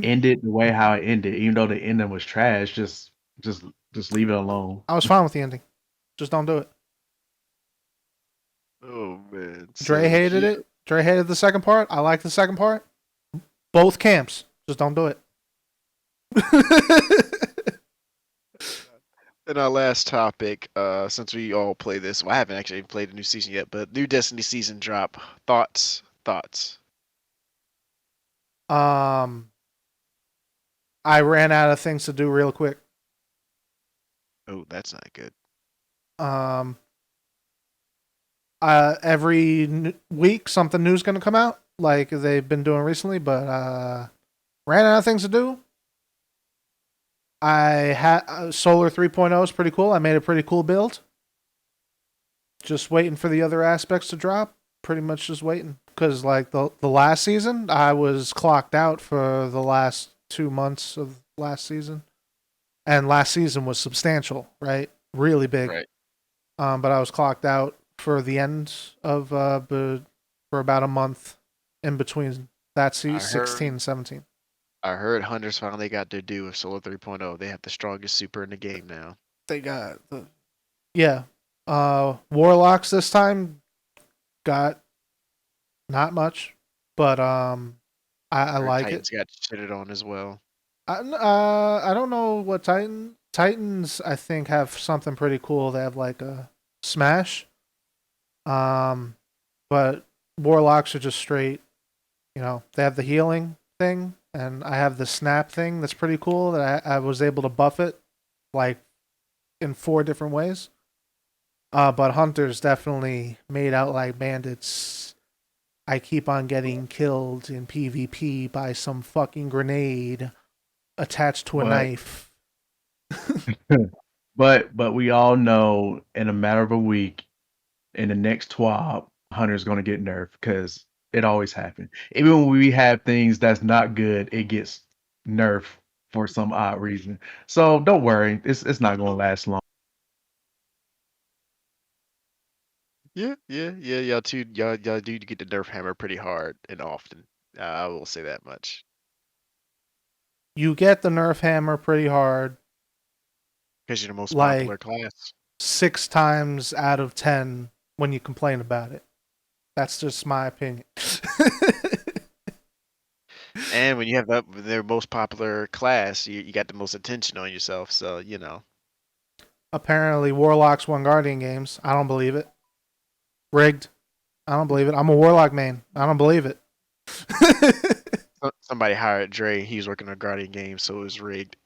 [SPEAKER 3] end it the way how it ended, even though the ending was trash. Just just leave it alone.
[SPEAKER 2] I was fine with the ending. Just don't do it.
[SPEAKER 1] Oh man.
[SPEAKER 2] Dre
[SPEAKER 1] So
[SPEAKER 2] hated
[SPEAKER 1] yeah.
[SPEAKER 2] it. Dre hated the second part. I like the second part. Both camps. Just don't do it.
[SPEAKER 1] And our last topic, since we all play this, well, I haven't actually played the new season yet, but new Destiny season drop. Thoughts.
[SPEAKER 2] um, I ran out of things to do real quick.
[SPEAKER 1] Oh, that's not good.
[SPEAKER 2] Um, every week something new's gonna come out, like they've been doing recently. But ran out of things to do. I had Solar 3.0 is pretty cool. I made a pretty cool build. Just waiting for the other aspects to drop. Pretty much just waiting because like the last season, I was clocked out for the last 2 months of last season, and last season was substantial, right? Really big.
[SPEAKER 1] Right.
[SPEAKER 2] But I was clocked out for the end of for about a month in between that
[SPEAKER 1] I
[SPEAKER 2] 16
[SPEAKER 1] heard
[SPEAKER 2] and 17.
[SPEAKER 1] I heard Hunters finally got their due with Solo 3.0. They have the strongest super in the game now.
[SPEAKER 2] They got yeah. Warlocks this time got not much, but I
[SPEAKER 1] I heard
[SPEAKER 2] like it.
[SPEAKER 1] Titans got shitted on as well.
[SPEAKER 2] I don't know what Titans I think have something pretty cool. They have like a smash. Um, but Warlocks are just straight. You know, they have the healing thing, and I have the snap thing that's pretty cool. That I was able to buff it like in 4 different ways. But Hunters definitely made out like bandits. I keep on getting killed in PvP by some fucking grenade attached to a
[SPEAKER 3] But
[SPEAKER 2] knife.
[SPEAKER 3] but we all know in a matter of a week, in the next TWAB, Hunter's gonna get nerfed because it always happens. Even when we have things that's not good, it gets nerfed for some odd reason. So don't worry, it's not gonna last long.
[SPEAKER 1] Yeah. Y'all do get the Nerf hammer pretty hard and often. I will say that much.
[SPEAKER 2] You get the nerf hammer pretty hard,
[SPEAKER 1] Because you're the most
[SPEAKER 2] like
[SPEAKER 1] popular class.
[SPEAKER 2] 6 times out of 10 when you complain about it. That's just my opinion.
[SPEAKER 1] And when you have their most popular class, you got the most attention on yourself. So, you know.
[SPEAKER 2] Apparently, Warlocks won Guardian games. I don't believe it. Rigged. I don't believe it. I'm a Warlock main. I don't believe it.
[SPEAKER 1] Somebody hired Dre. He was working on Guardian games, so it was rigged.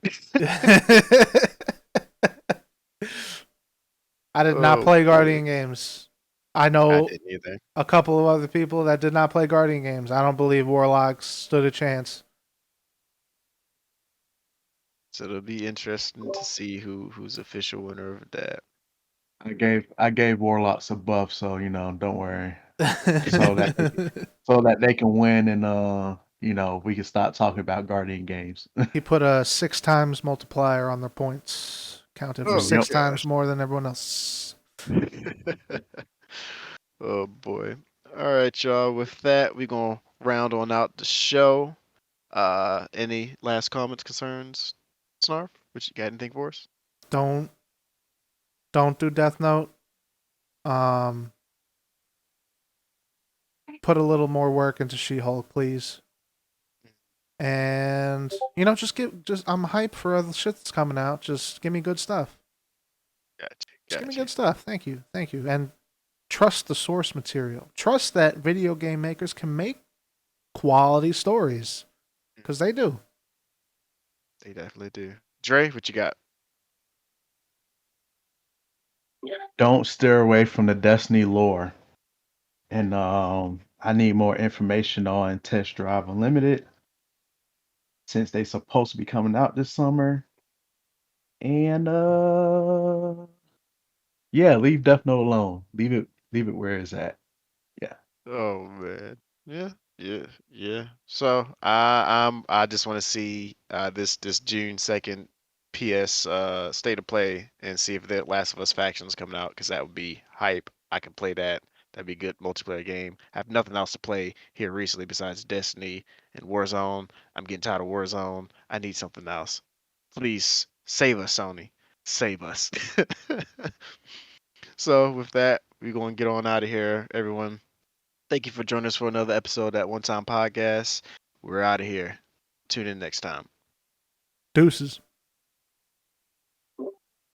[SPEAKER 2] I did not
[SPEAKER 1] Oh
[SPEAKER 2] play
[SPEAKER 1] boy.
[SPEAKER 2] Guardian games. I
[SPEAKER 1] I
[SPEAKER 2] know
[SPEAKER 1] didn't either.
[SPEAKER 2] a couple of other people that did not play Guardian games. I don't believe Warlocks stood a chance.
[SPEAKER 1] So it'll be interesting to see who's the official winner of that.
[SPEAKER 3] I gave Warlocks a buff, so don't worry. So that they can win and we can stop talking about Guardian games.
[SPEAKER 2] He put a 6 times multiplier on their points, counted for
[SPEAKER 1] Oh
[SPEAKER 2] six
[SPEAKER 3] Yep.
[SPEAKER 2] times
[SPEAKER 1] gosh.
[SPEAKER 2] more than everyone else.
[SPEAKER 1] Oh boy. All right, y'all. With that, we're gonna round on out the show. Any last comments, concerns, Snarf? What you got anything for us?
[SPEAKER 2] Don't don't do Death Note. Um, put a little more work into She-Hulk, please. And just I'm hyped for other shit that's coming out. Just give me good stuff.
[SPEAKER 1] Gotcha.
[SPEAKER 2] Just give me
[SPEAKER 1] Gotcha.
[SPEAKER 2] good stuff. Thank you, and trust the source material. Trust that video game makers can make quality stories because they do.
[SPEAKER 1] They definitely do. Dre, what you got?
[SPEAKER 3] Don't steer away from the Destiny lore. And I need more information on Test Drive Unlimited since they supposed to be coming out this summer. And yeah, leave Death Note alone. Leave it where it's at. Yeah.
[SPEAKER 1] Oh man. Yeah. So I just want to see this June 2nd PS state of play and see if the Last of Us factions coming out because that would be hype. I can play that. That'd be a good multiplayer game. I have nothing else to play here recently besides Destiny and Warzone. I'm getting tired of Warzone. I need something else. Please save us, Sony. Save us. So with that, we're gonna get on out of here, everyone. Thank you for joining us for another episode at One Time Podcast. We're out of here. Tune in next time.
[SPEAKER 2] Deuces.